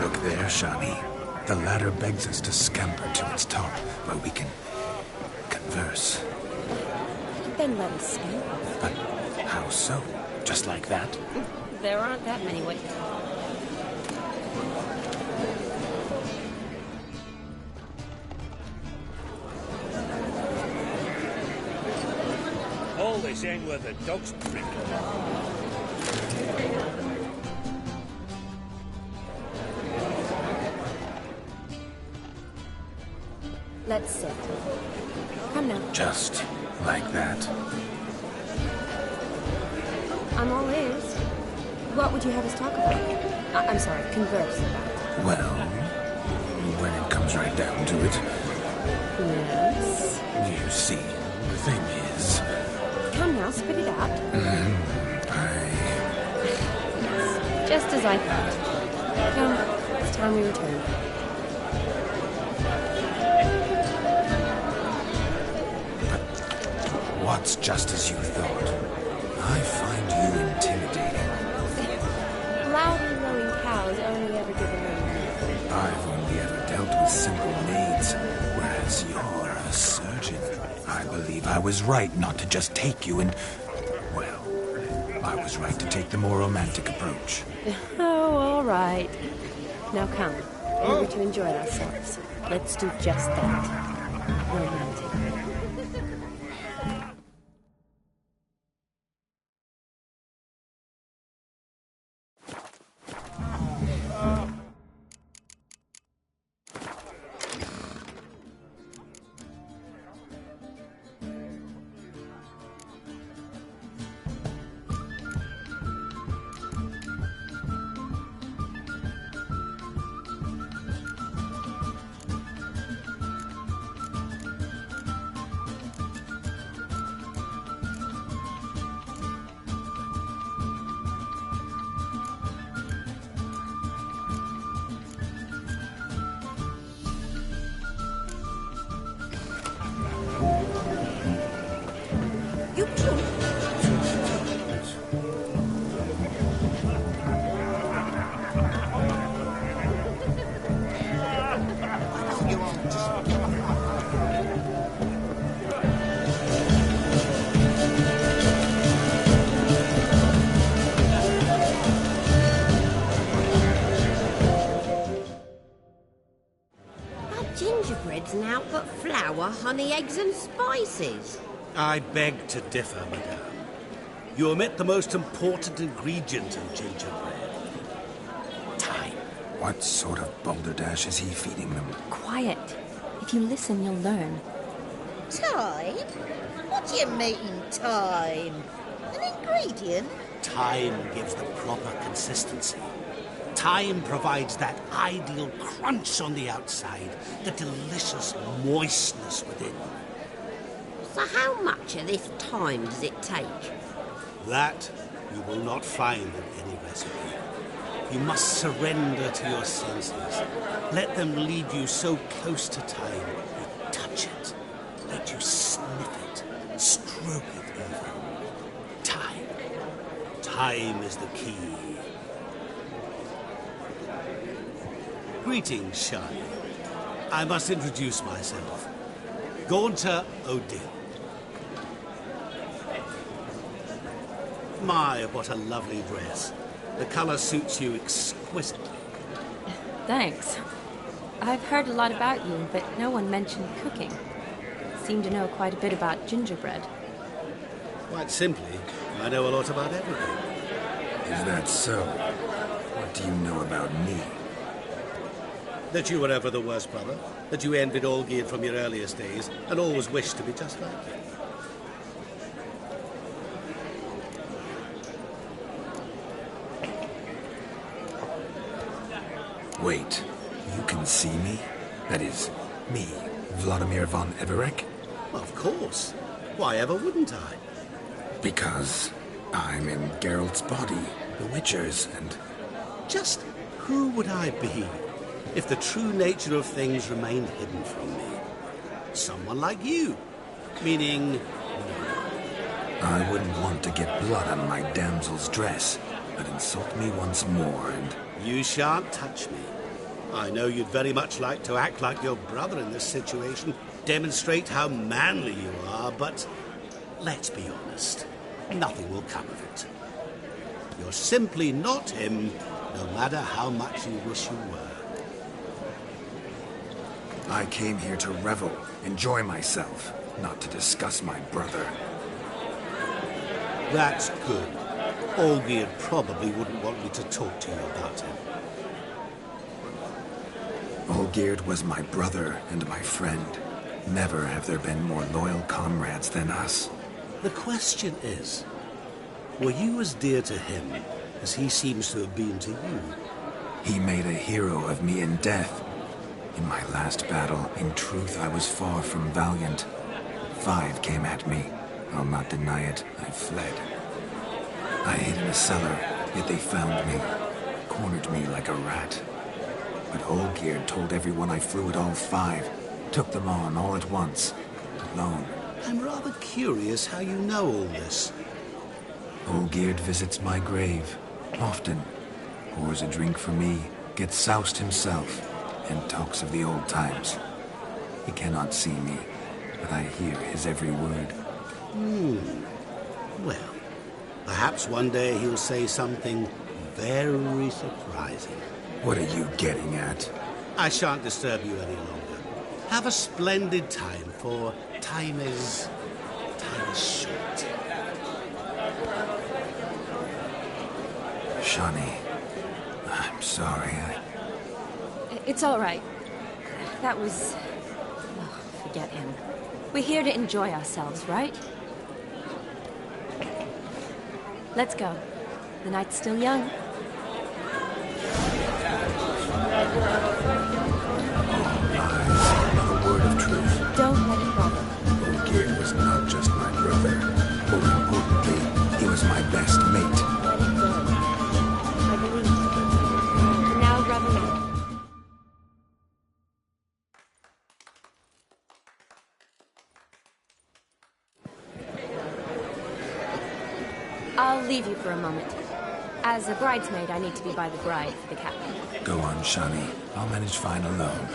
Speaker 1: Look there, Shani. The ladder begs us to scamper to its top, where we can converse.
Speaker 2: Then let us scamper.
Speaker 1: But how so? Just like that?
Speaker 2: There aren't that many ways.
Speaker 12: All this ain't worth a dog's prick.
Speaker 2: Let's sit. Come now.
Speaker 1: Just like that?
Speaker 2: I'm all ears. What would you have us talk about? I'm sorry, converse about.
Speaker 1: Well, when it comes right down to it.
Speaker 2: Yes?
Speaker 1: You see, the thing is...
Speaker 2: Come now, spit it out. Just as I thought. Come, it's time we return.
Speaker 1: What's just as you thought? I find you intimidating.
Speaker 2: Loudly lowing cows only ever give a ring.
Speaker 1: I've only ever dealt with simple maids, whereas you're a surgeon. I believe I was right not to just take you and... Well, I was right to take the more romantic approach.
Speaker 2: Oh, all right. Now come. We're to enjoy ourselves. Let's do just that. Romantic.
Speaker 11: Gingerbread's now but flour, honey, eggs and spices.
Speaker 12: I beg to differ, madame. You omit the most important ingredient of gingerbread. Time.
Speaker 1: What sort of balderdash is he feeding them?
Speaker 2: Quiet. If you listen, you'll learn.
Speaker 11: Time? What do you mean, time? An ingredient?
Speaker 12: Time gives the proper consistency. Time provides that ideal crunch on the outside, the delicious moistness within.
Speaker 16: So how much of this time does it take?
Speaker 12: That you will not find in any recipe. You must surrender to your senses. Let them lead you so close to time, you touch it, let you sniff it, stroke it even. Time. Time is the key. Greetings, Shani. I must introduce myself. Gaunter Odin. My, what a lovely dress. The colour suits you exquisitely.
Speaker 2: Thanks. I've heard a lot about you, but no one mentioned cooking. Seem to know quite a bit about gingerbread.
Speaker 12: Quite simply, I know a lot about everything.
Speaker 1: Is that so? What do you know about me?
Speaker 12: That you were ever the worst brother, that you envied Olgierd from your earliest days, and always wished to be just like him.
Speaker 1: Wait, you can see me? That is, me, Vladimir von Everek?
Speaker 12: Of course. Why ever wouldn't I?
Speaker 1: Because I'm in Geralt's body, the Witcher's, and...
Speaker 12: Just who would I be if the true nature of things remained hidden from me? Someone like you. Meaning...
Speaker 1: I wouldn't want to get blood on my damsel's dress, but insult me once more and...
Speaker 12: You shan't touch me. I know you'd very much like to act like your brother in this situation, demonstrate how manly you are, but let's be honest, nothing will come of it. You're simply not him, no matter how much you wish you were.
Speaker 1: I came here to revel, enjoy myself, not to discuss my brother.
Speaker 12: That's good. Olgierd probably wouldn't want me to talk to you about him.
Speaker 1: Olgierd was my brother and my friend. Never have there been more loyal comrades than us.
Speaker 12: The question is, were you as dear to him as he seems to have been to you?
Speaker 1: He made a hero of me in death. In my last battle, in truth, I was far from valiant. 5 came at me. I'll not deny it, I fled. I hid in a cellar, yet they found me, cornered me like a rat. But Olgierd told everyone I flew at all 5, took them on all at once, alone.
Speaker 12: I'm rather curious how you know all this.
Speaker 1: Olgierd visits my grave, often, pours a drink for me, gets soused himself, and talks of the old times. He cannot see me, but I hear his every word.
Speaker 12: Well, perhaps one day he'll say something very surprising.
Speaker 1: What are you getting at?
Speaker 12: I shan't disturb you any longer. Have a splendid time, for time is short.
Speaker 1: Shani, I'm sorry,
Speaker 2: It's all right. That was... Oh, forget him. We're here to enjoy ourselves, right? Let's go. The night's still young.
Speaker 1: Not a word of truth.
Speaker 2: Don't let it bother.
Speaker 1: Olgierd was not just my brother. More importantly, he was my best mate.
Speaker 2: Let it go. I believe you. Now, revel. I'll leave you for a moment. As a bridesmaid, I need to be by the bride for the captain.
Speaker 1: Go on, Shani. I'll manage fine alone.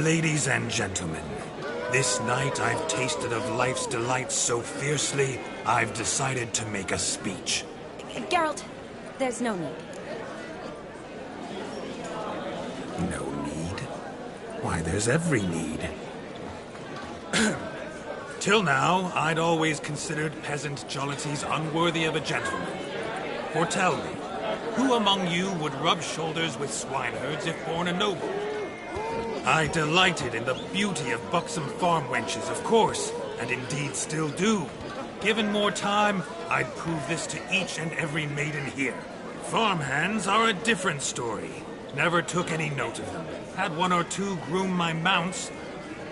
Speaker 1: Ladies and gentlemen, this night I've tasted of life's delights so fiercely, I've decided to make a speech.
Speaker 2: Geralt, there's no need.
Speaker 1: No need? Why, there's every need.
Speaker 17: Till now, I'd always considered peasant jollities unworthy of a gentleman. For tell me, who among you would rub shoulders with swineherds if born a noble? I delighted in the beauty of buxom farm wenches, of course, and indeed still do. Given more time, I'd prove this to each and every maiden here. Farmhands are a different story. Never took any note of them. Had one or two groom my mounts.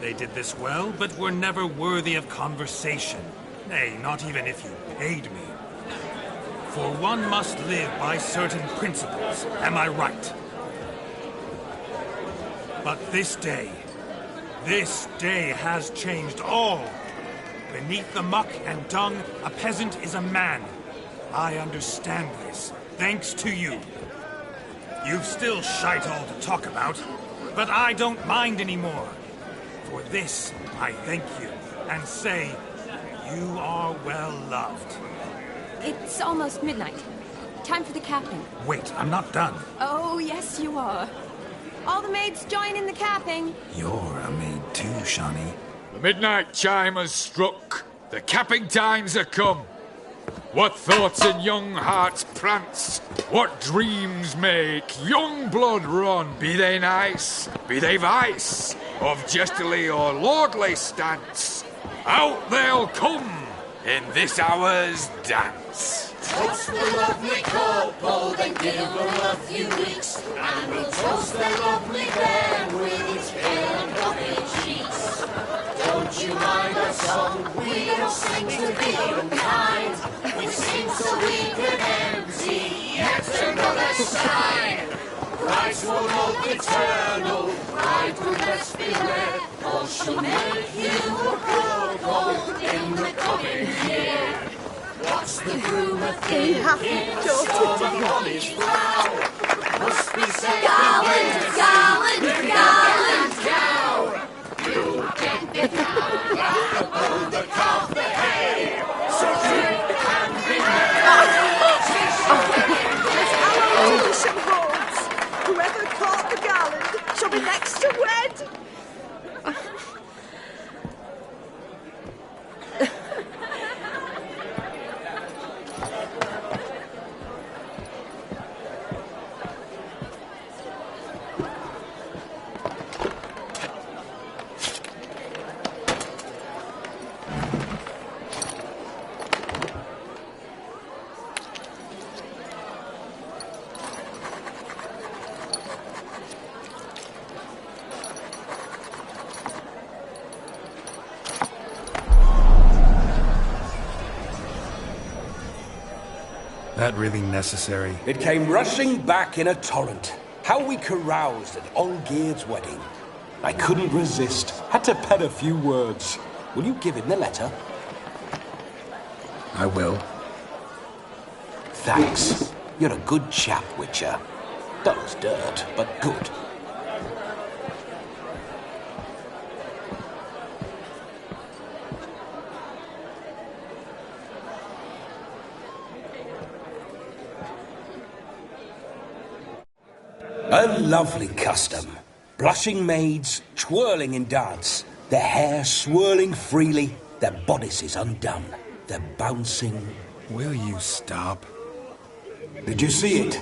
Speaker 17: They did this well, but were never worthy of conversation. Nay, not even if you paid me. For one must live by certain principles, am I right? But this day has changed all. Beneath the muck and dung, a peasant is a man. I understand this, thanks to you. You've still shite all to talk about, but I don't mind anymore. For this, I thank you, and say, you are well loved.
Speaker 2: It's almost midnight. Time for the capping.
Speaker 1: Wait, I'm not done.
Speaker 2: Oh, yes, you are. All the maids join in the capping.
Speaker 1: You're a maid too, Shawnee.
Speaker 14: The midnight chime has struck. The capping times are come. What thoughts in young hearts prance? What dreams make young blood run? Be they nice, be they vice, of jestily or lordly stance, out they'll come in this hour's dance.
Speaker 18: Toast the lovely couple, then give them a few weeks, and we'll toast the lovely bear with its pale and puffy cheeks. Don't you mind our song? We don't sing to be unkind. We sing so we can empty yet another side. Christ will look eternal, bridegroom best beware, or she'll make you a couple in the coming year. What's the groom a thinking? Sun on his brow. Must be said
Speaker 16: Garland, garland, garland.
Speaker 18: cow. You'll get the cow that pull the calf the hay. So drink and be merry.
Speaker 5: Some holds. Whoever caught the garland shall be next to wed.
Speaker 1: That really necessary?
Speaker 13: It came rushing back in a torrent. How we caroused at Olgierd's wedding. I couldn't resist. Had to pen a few words. Will you give him the letter?
Speaker 1: I will.
Speaker 13: Thanks. You're a good chap, Witcher. Dull's dirt, but good. A lovely custom. Blushing maids, twirling in dance, their hair swirling freely, their bodices undone, their bouncing...
Speaker 1: Will you stop?
Speaker 13: Did you see it?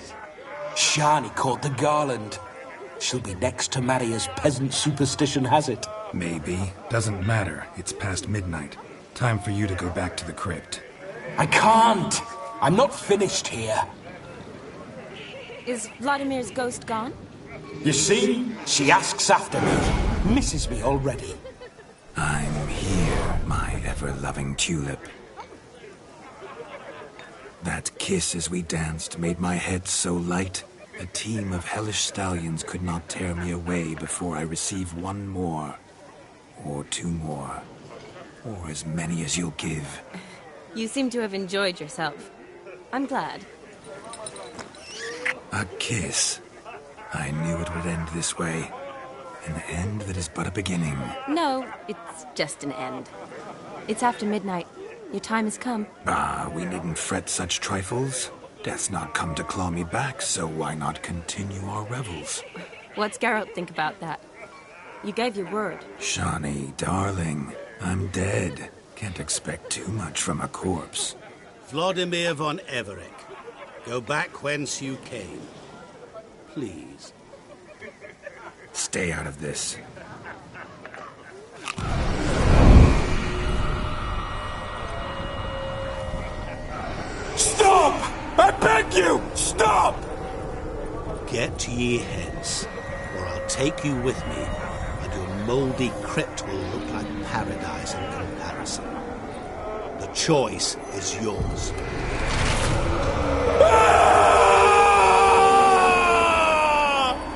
Speaker 13: Shani caught the garland. She'll be next to marry as peasant superstition has it.
Speaker 1: Maybe. Doesn't matter. It's past midnight. Time for you to go back to the crypt.
Speaker 13: I can't! I'm not finished here.
Speaker 2: Is Vladimir's ghost gone?
Speaker 13: You see? She asks after me. Misses me already.
Speaker 1: I'm here, my ever-loving tulip. That kiss as we danced made my head so light. A team of hellish stallions could not tear me away before I receive one more. Or two more. Or as many as you'll give.
Speaker 2: You seem to have enjoyed yourself. I'm glad.
Speaker 1: A kiss. I knew it would end this way. An end that is but a beginning.
Speaker 2: No, it's just an end. It's after midnight. Your time has come.
Speaker 1: We needn't fret such trifles. Death's not come to claw me back, so why not continue our revels?
Speaker 2: What's Geralt think about that? You gave your word.
Speaker 1: Shawnee, darling, I'm dead. Can't expect too much from a corpse.
Speaker 12: Vladimir von Everec, go back whence you came. Please.
Speaker 1: Stay out of this.
Speaker 13: Stop! I beg you! Stop!
Speaker 12: Get ye hence, or I'll take you with me, and your mouldy crypt will look like paradise in comparison. The choice is yours.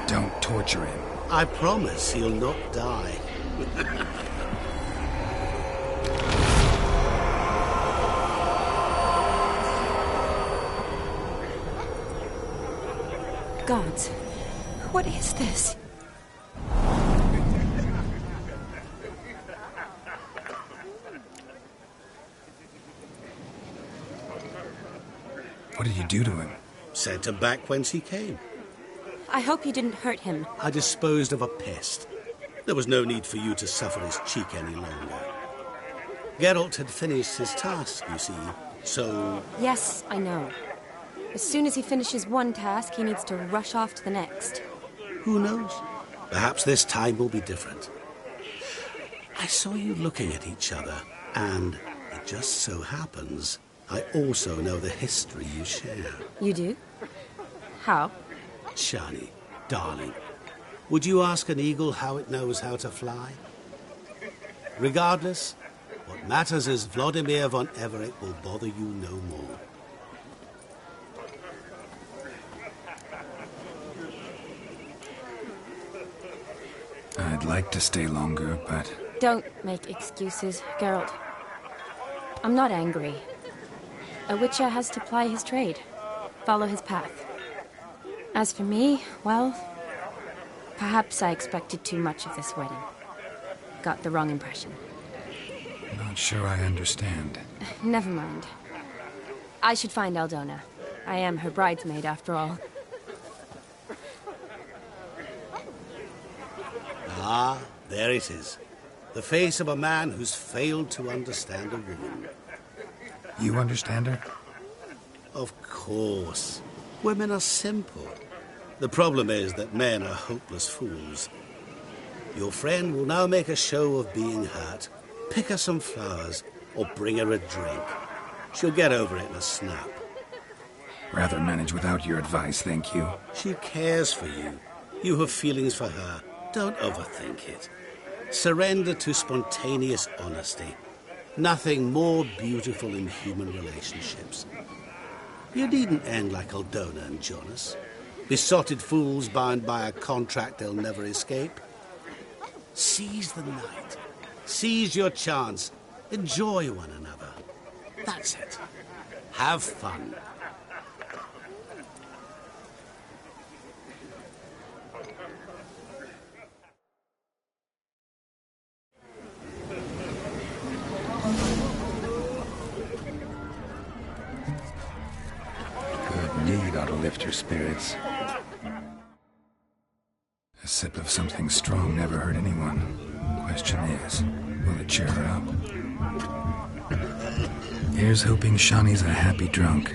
Speaker 1: Don't torture him.
Speaker 12: I promise he'll not die.
Speaker 2: Gods, what is this?
Speaker 1: What did you do to him?
Speaker 12: Sent him back whence he came.
Speaker 2: I hope you didn't hurt him.
Speaker 12: I disposed of a pest. There was no need for you to suffer his cheek any longer. Geralt had finished his task, you see, so...
Speaker 2: Yes, I know. As soon as he finishes one task, he needs to rush off to the next.
Speaker 12: Who knows? Perhaps this time will be different. I saw you looking at each other, and it just so happens I also know the history you share.
Speaker 2: You do? How?
Speaker 12: Shani, darling, would you ask an eagle how it knows how to fly? Regardless, what matters is Vladimir von Everec will bother you no more.
Speaker 1: I'd like to stay longer, but...
Speaker 2: Don't make excuses, Geralt. I'm not angry. A witcher has to ply his trade, follow his path. As for me, well, perhaps I expected too much of this wedding. Got the wrong impression.
Speaker 1: Not sure I understand.
Speaker 2: Never mind. I should find Aldona. I am her bridesmaid, after all.
Speaker 12: Ah, there it is. The face of a man who's failed to understand a woman.
Speaker 1: You understand her?
Speaker 12: Of course. Women are simple. The problem is that men are hopeless fools. Your friend will now make a show of being hurt, pick her some flowers, or bring her a drink. She'll get over it in a snap.
Speaker 1: Rather manage without your advice, thank you.
Speaker 12: She cares for you. You have feelings for her. Don't overthink it. Surrender to spontaneous honesty. Nothing more beautiful in human relationships. You needn't end like Aldona and Jonas. Besotted fools bound by a contract they'll never escape. Seize the night. Seize your chance. Enjoy one another. That's it. Have fun.
Speaker 1: Good need ought to lift your spirits. A sip of something strong never hurt anyone. Question is, will it cheer her up? Here's hoping Shawnee's a happy drunk.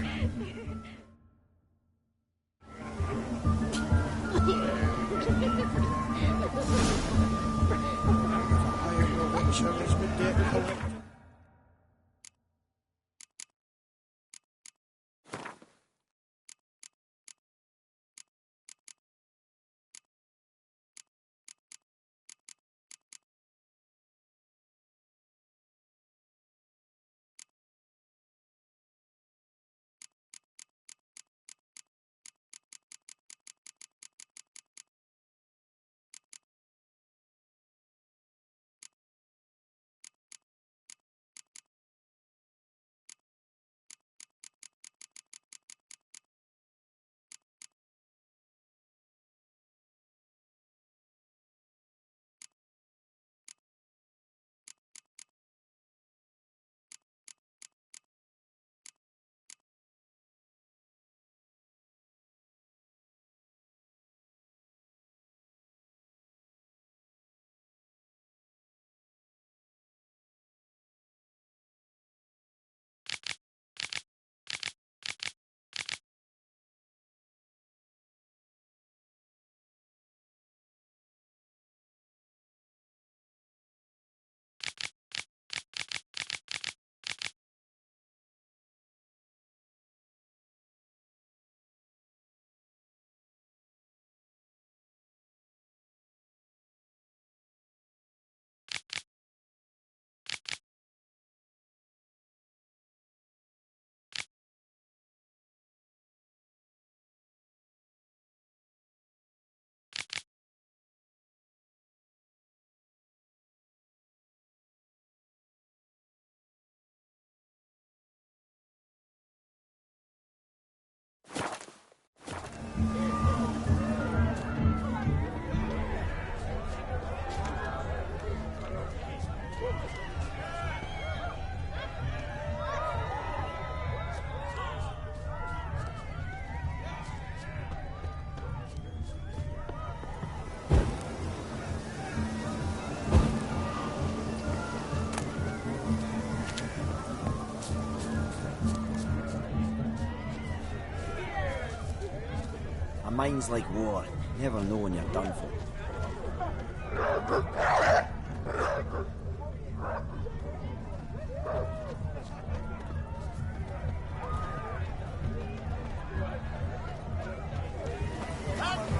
Speaker 15: Mine's like war. Never know when you're done for.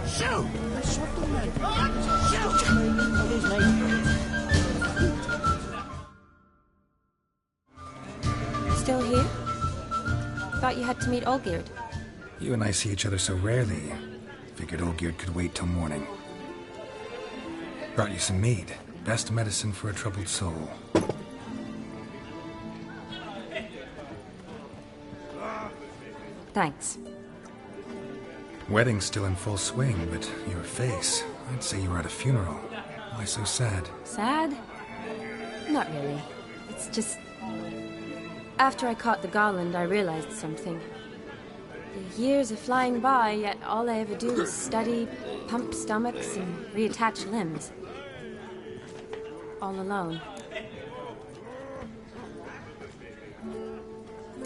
Speaker 6: Shoot!
Speaker 15: I shot the man. It is nice.
Speaker 2: Still here? Thought you had to meet Olgierd.
Speaker 1: You and I see each other so rarely. Figured Olgierd could wait till morning. Brought you some mead. Best medicine for a troubled soul.
Speaker 2: Thanks.
Speaker 1: Wedding's still in full swing, but your face, I'd say you were at a funeral. Why so sad?
Speaker 2: Sad? Not really. It's just... After I caught the garland, I realized something. The years are flying by, yet all I ever do is study, pump stomachs, and reattach limbs. All alone.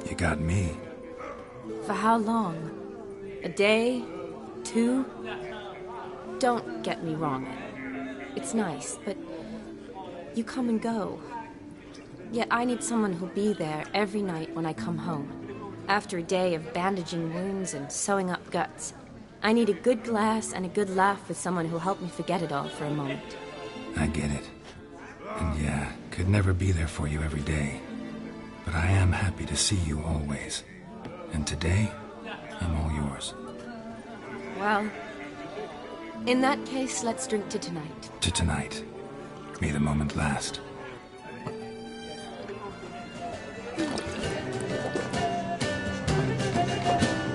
Speaker 1: You got me.
Speaker 2: For how long? A day? 2? Don't get me wrong. It's nice, but you come and go. Yet I need someone who'll be there every night when I come home. After a day of bandaging wounds and sewing up guts, I need a good glass and a good laugh with someone who'll help me forget it all for a moment.
Speaker 1: I get it. And yeah, could never be there for you every day. But I am happy to see you always. And today, I'm all yours.
Speaker 2: Well, in that case, let's drink to tonight.
Speaker 1: To tonight. May the moment last.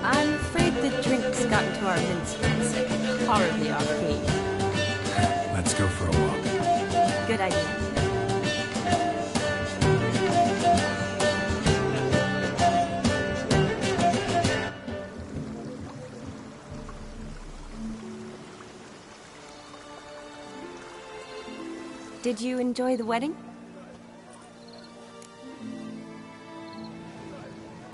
Speaker 2: I'm afraid the drink's got into our minstrels. Horribly off key.
Speaker 1: Let's go for a walk.
Speaker 2: Good idea. Did you enjoy the wedding?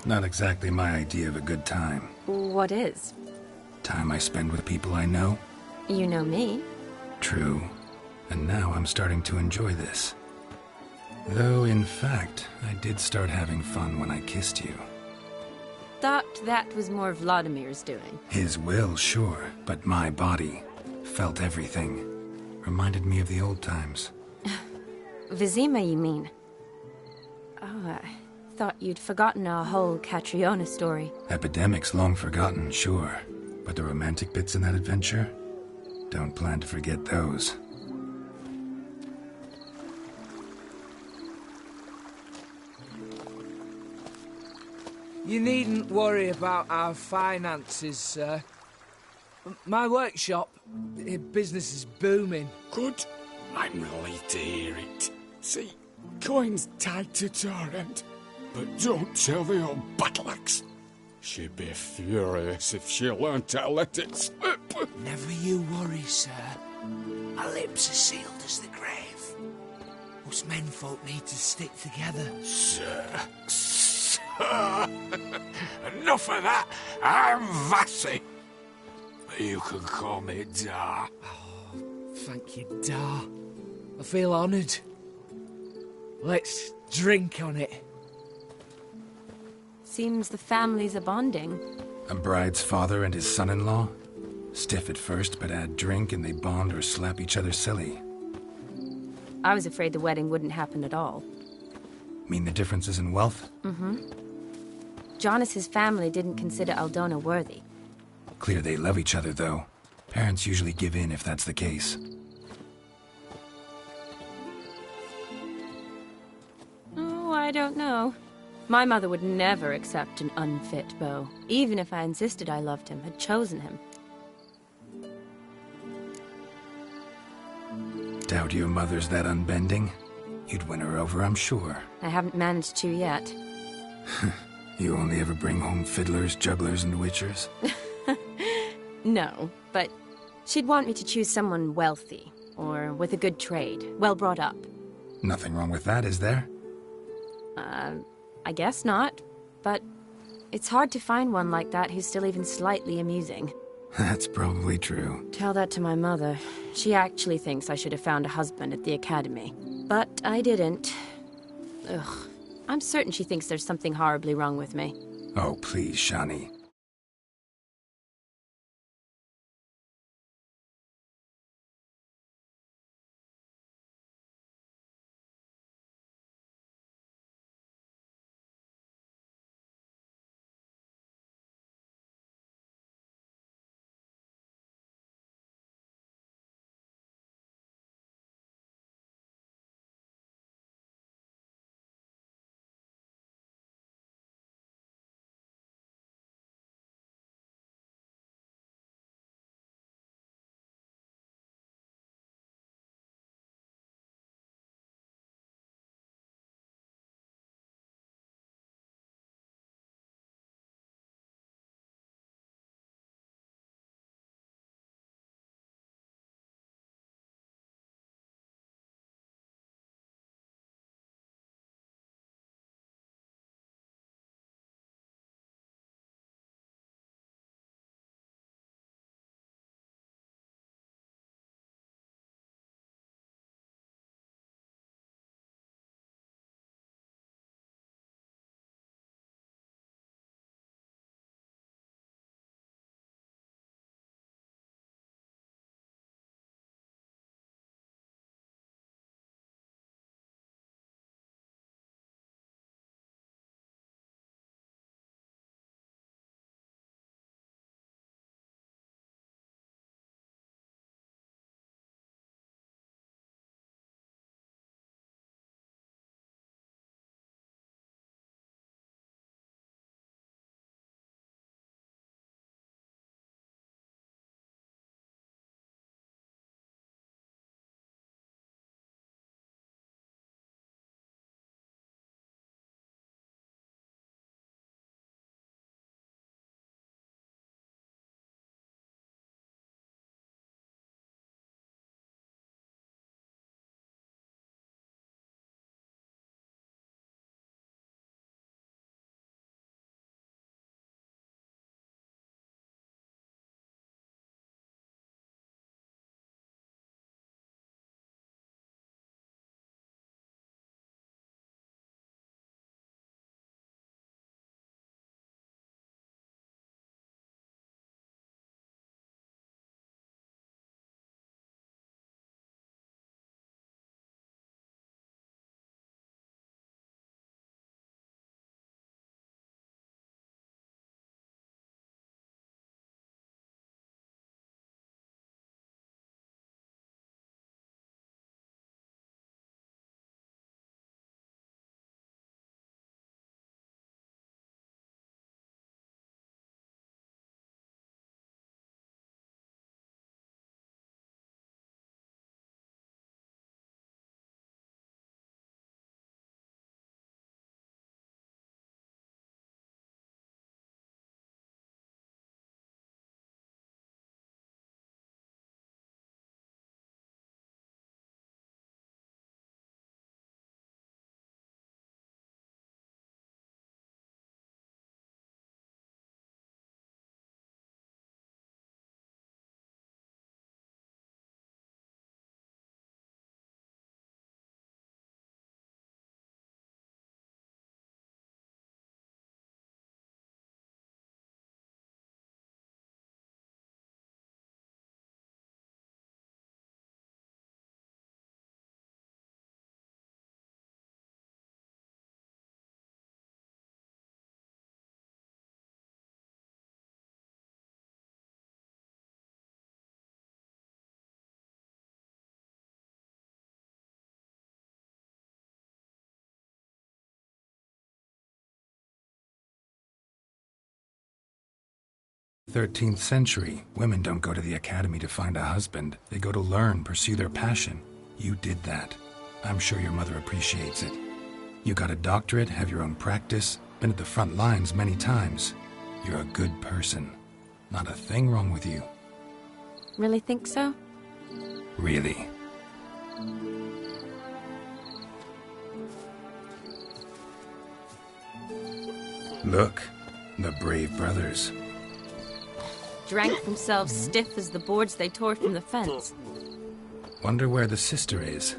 Speaker 1: Not exactly my idea of a good time.
Speaker 2: What is?
Speaker 1: Time I spend with people I know.
Speaker 2: You know me.
Speaker 1: True. And now I'm starting to enjoy this. Though, in fact, I did start having fun when I kissed you.
Speaker 2: Thought that was more Vladimir's doing.
Speaker 1: His will, sure, but my body felt everything. Reminded me of the old times.
Speaker 2: Vizima, you mean? Oh, I thought you'd forgotten our whole Catriona story.
Speaker 1: Epidemics long forgotten, sure. But the romantic bits in that adventure? Don't plan to forget those.
Speaker 4: You needn't worry about our finances, sir. My workshop, business is booming.
Speaker 10: Good. I'm relieved to hear it. See, coin's tied to Torrent. But don't tell the old battle axe. She'd be furious if she learned to let it slip.
Speaker 4: Never you worry, sir. My lips are sealed as the grave. Us menfolk need to stick together.
Speaker 10: Sir. Enough of that. I'm Vassy. You can call me Dar.
Speaker 4: Oh, thank you, Dar. I feel honoured. Let's drink on it.
Speaker 2: Seems the families are bonding.
Speaker 1: A bride's father and his son-in-law? Stiff at first, but add drink and they bond or slap each other silly.
Speaker 2: I was afraid the wedding wouldn't happen at all.
Speaker 1: Mean the differences in wealth?
Speaker 2: Mm-hmm. Jonas's family didn't consider Aldona worthy.
Speaker 1: Clear they love each other, though. Parents usually give in if that's the case.
Speaker 2: Oh, I don't know. My mother would never accept an unfit beau, even if I insisted I loved him, had chosen him.
Speaker 1: Doubt your mother's that unbending? You'd win her over, I'm sure.
Speaker 2: I haven't managed to yet.
Speaker 1: You only ever bring home fiddlers, jugglers, and witchers?
Speaker 2: No, but she'd want me to choose someone wealthy, or with a good trade, well brought up.
Speaker 1: Nothing wrong with that, is there?
Speaker 2: I guess not, but it's hard to find one like that who's still even slightly amusing.
Speaker 1: That's probably true.
Speaker 2: Tell that to my mother. She actually thinks I should have found a husband at the academy. But I didn't. Ugh. I'm certain she thinks there's something horribly wrong with me.
Speaker 1: Oh, please, Shani. "13th century. Women don't go to the academy to find a husband. They go to learn, pursue their passion. You did that. I'm sure your mother appreciates it. You got a doctorate, have your own practice, been at the front lines many times. You're a good person. Not a thing wrong with you.
Speaker 2: Really think so?
Speaker 1: Really. Look, the brave brothers.
Speaker 2: drank themselves stiff as the boards they tore from the fence.
Speaker 1: Wonder where the sister is.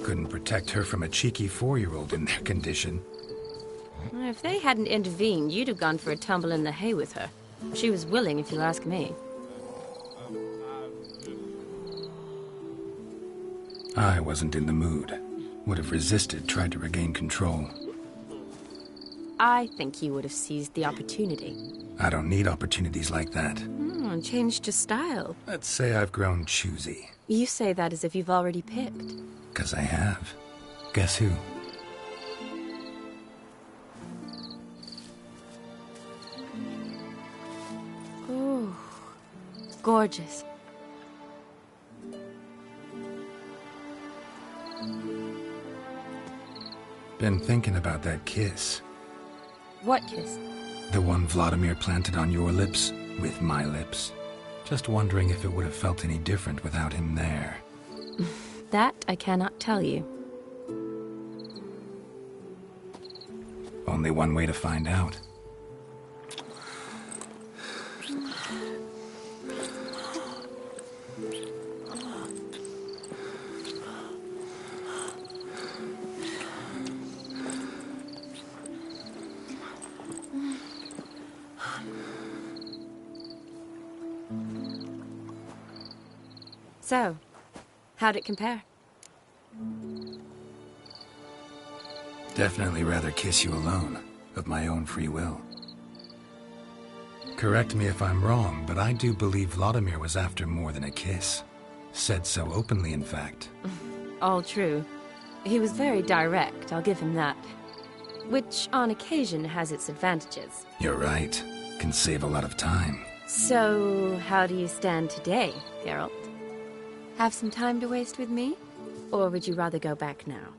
Speaker 1: Couldn't protect her from a cheeky 4-year-old in their condition.
Speaker 2: If they hadn't intervened, you'd have gone for a tumble in the hay with her. She was willing, if you ask me.
Speaker 1: I wasn't in the mood. Would have resisted, tried to regain control.
Speaker 2: I think you would have seized the opportunity.
Speaker 1: I don't need opportunities like that.
Speaker 2: Changed your style.
Speaker 1: Let's say I've grown choosy.
Speaker 2: You say that as if you've already picked.
Speaker 1: 'Cause I have. Guess who?
Speaker 2: Oh, gorgeous.
Speaker 1: Been thinking about that kiss.
Speaker 2: What kiss?
Speaker 1: The one Vladimir planted on your lips, with my lips. Just wondering if it would have felt any different without him there.
Speaker 2: That I cannot tell you.
Speaker 1: Only one way to find out.
Speaker 2: So, how'd it compare?
Speaker 1: Definitely rather kiss you alone, of my own free will. Correct me if I'm wrong, but I do believe Vladimir was after more than a kiss. Said so openly, in fact.
Speaker 2: All true. He was very direct, I'll give him that. Which, on occasion, has its advantages.
Speaker 1: You're right. Can save a lot of time.
Speaker 2: So, how do you stand today, Geralt? Have some time to waste with me? Or would you rather go back now?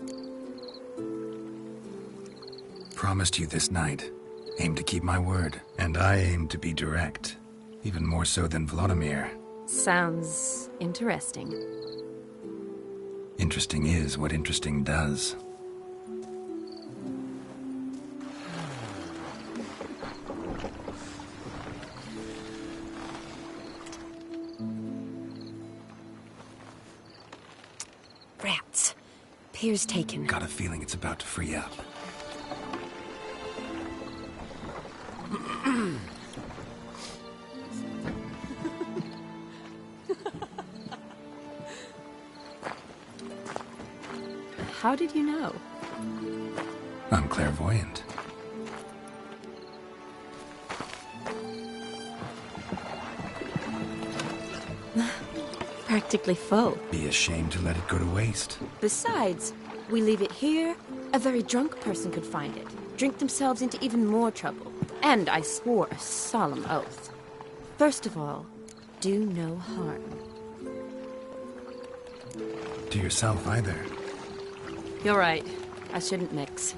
Speaker 1: Promised you this night. Aim to keep my word. And I aim to be direct. Even more so than Vladimir.
Speaker 2: Sounds interesting.
Speaker 1: Interesting is what interesting does.
Speaker 2: Rats. Pier's taken.
Speaker 1: Got a feeling it's about to free up.
Speaker 2: How did you know?
Speaker 1: I'm clairvoyant.
Speaker 2: Practically full.
Speaker 1: Be ashamed to let it go to waste.
Speaker 2: Besides, we leave it here, a very drunk person could find it, drink themselves into even more trouble. And I swore a solemn oath. First of all, do no harm.
Speaker 1: To yourself either.
Speaker 2: You're right. I shouldn't mix.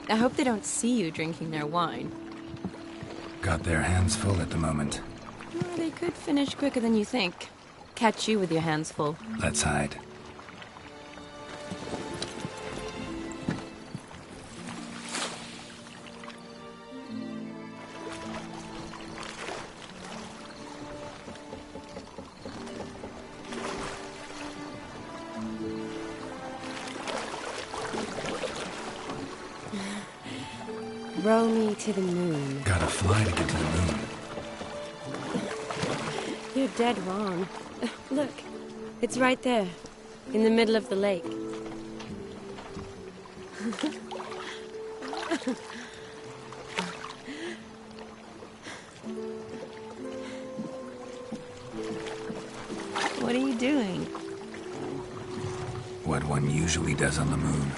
Speaker 2: I hope they don't see you drinking their wine.
Speaker 1: Got their hands full at the moment.
Speaker 2: Well, they could finish quicker than you think. Catch you with your hands full.
Speaker 1: Let's hide.
Speaker 2: Row me to the moon.
Speaker 1: Gotta fly to get to the moon.
Speaker 2: You're dead wrong. Look, it's right there, in the middle of the lake. What are you doing?
Speaker 1: What one usually does on the moon.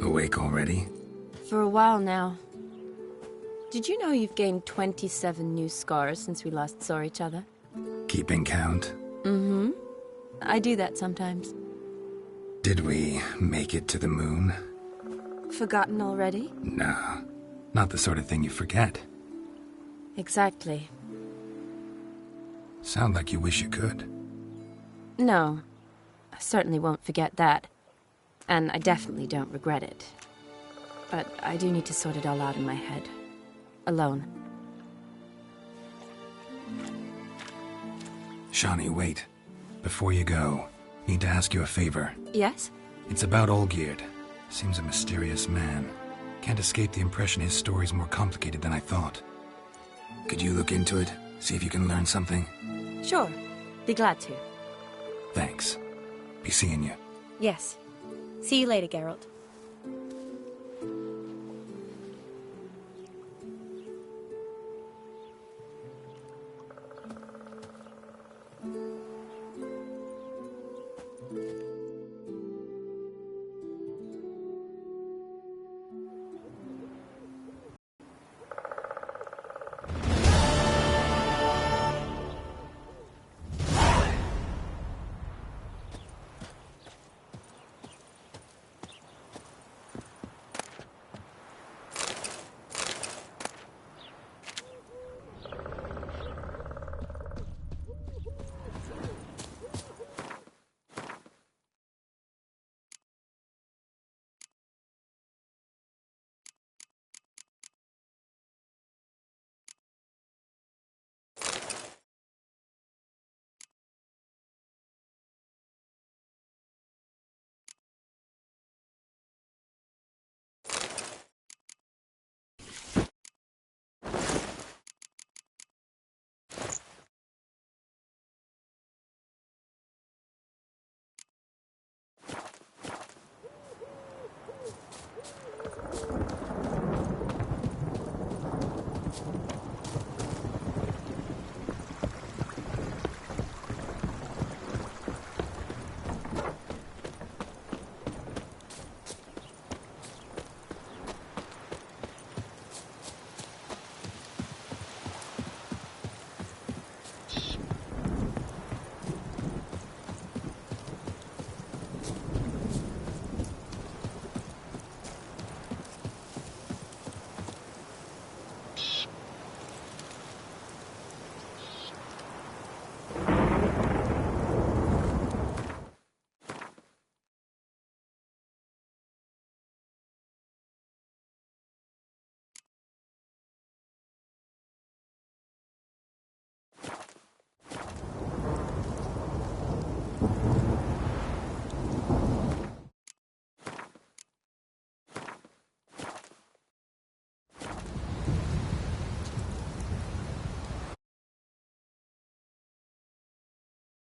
Speaker 1: Awake already?
Speaker 2: For a while now. Did you know you've gained 27 new scars since we last saw each other?
Speaker 1: Keeping count?
Speaker 2: Mm-hmm. I do that sometimes.
Speaker 1: Did we make it to the moon?
Speaker 2: Forgotten already?
Speaker 1: No. Not the sort of thing you forget.
Speaker 2: Exactly.
Speaker 1: Sound like you wish you could.
Speaker 2: No. I certainly won't forget that. And I definitely don't regret it. But I do need to sort it all out in my head. Alone.
Speaker 1: Shawnee, wait. Before you go, need to ask you a favor.
Speaker 2: Yes?
Speaker 1: It's about Olgierd. Seems a mysterious man. Can't escape the impression his story's more complicated than I thought. Could you look into it? See if you can learn something?
Speaker 2: Sure. Be glad to.
Speaker 1: Thanks. Be seeing you.
Speaker 2: Yes. See you later, Geralt.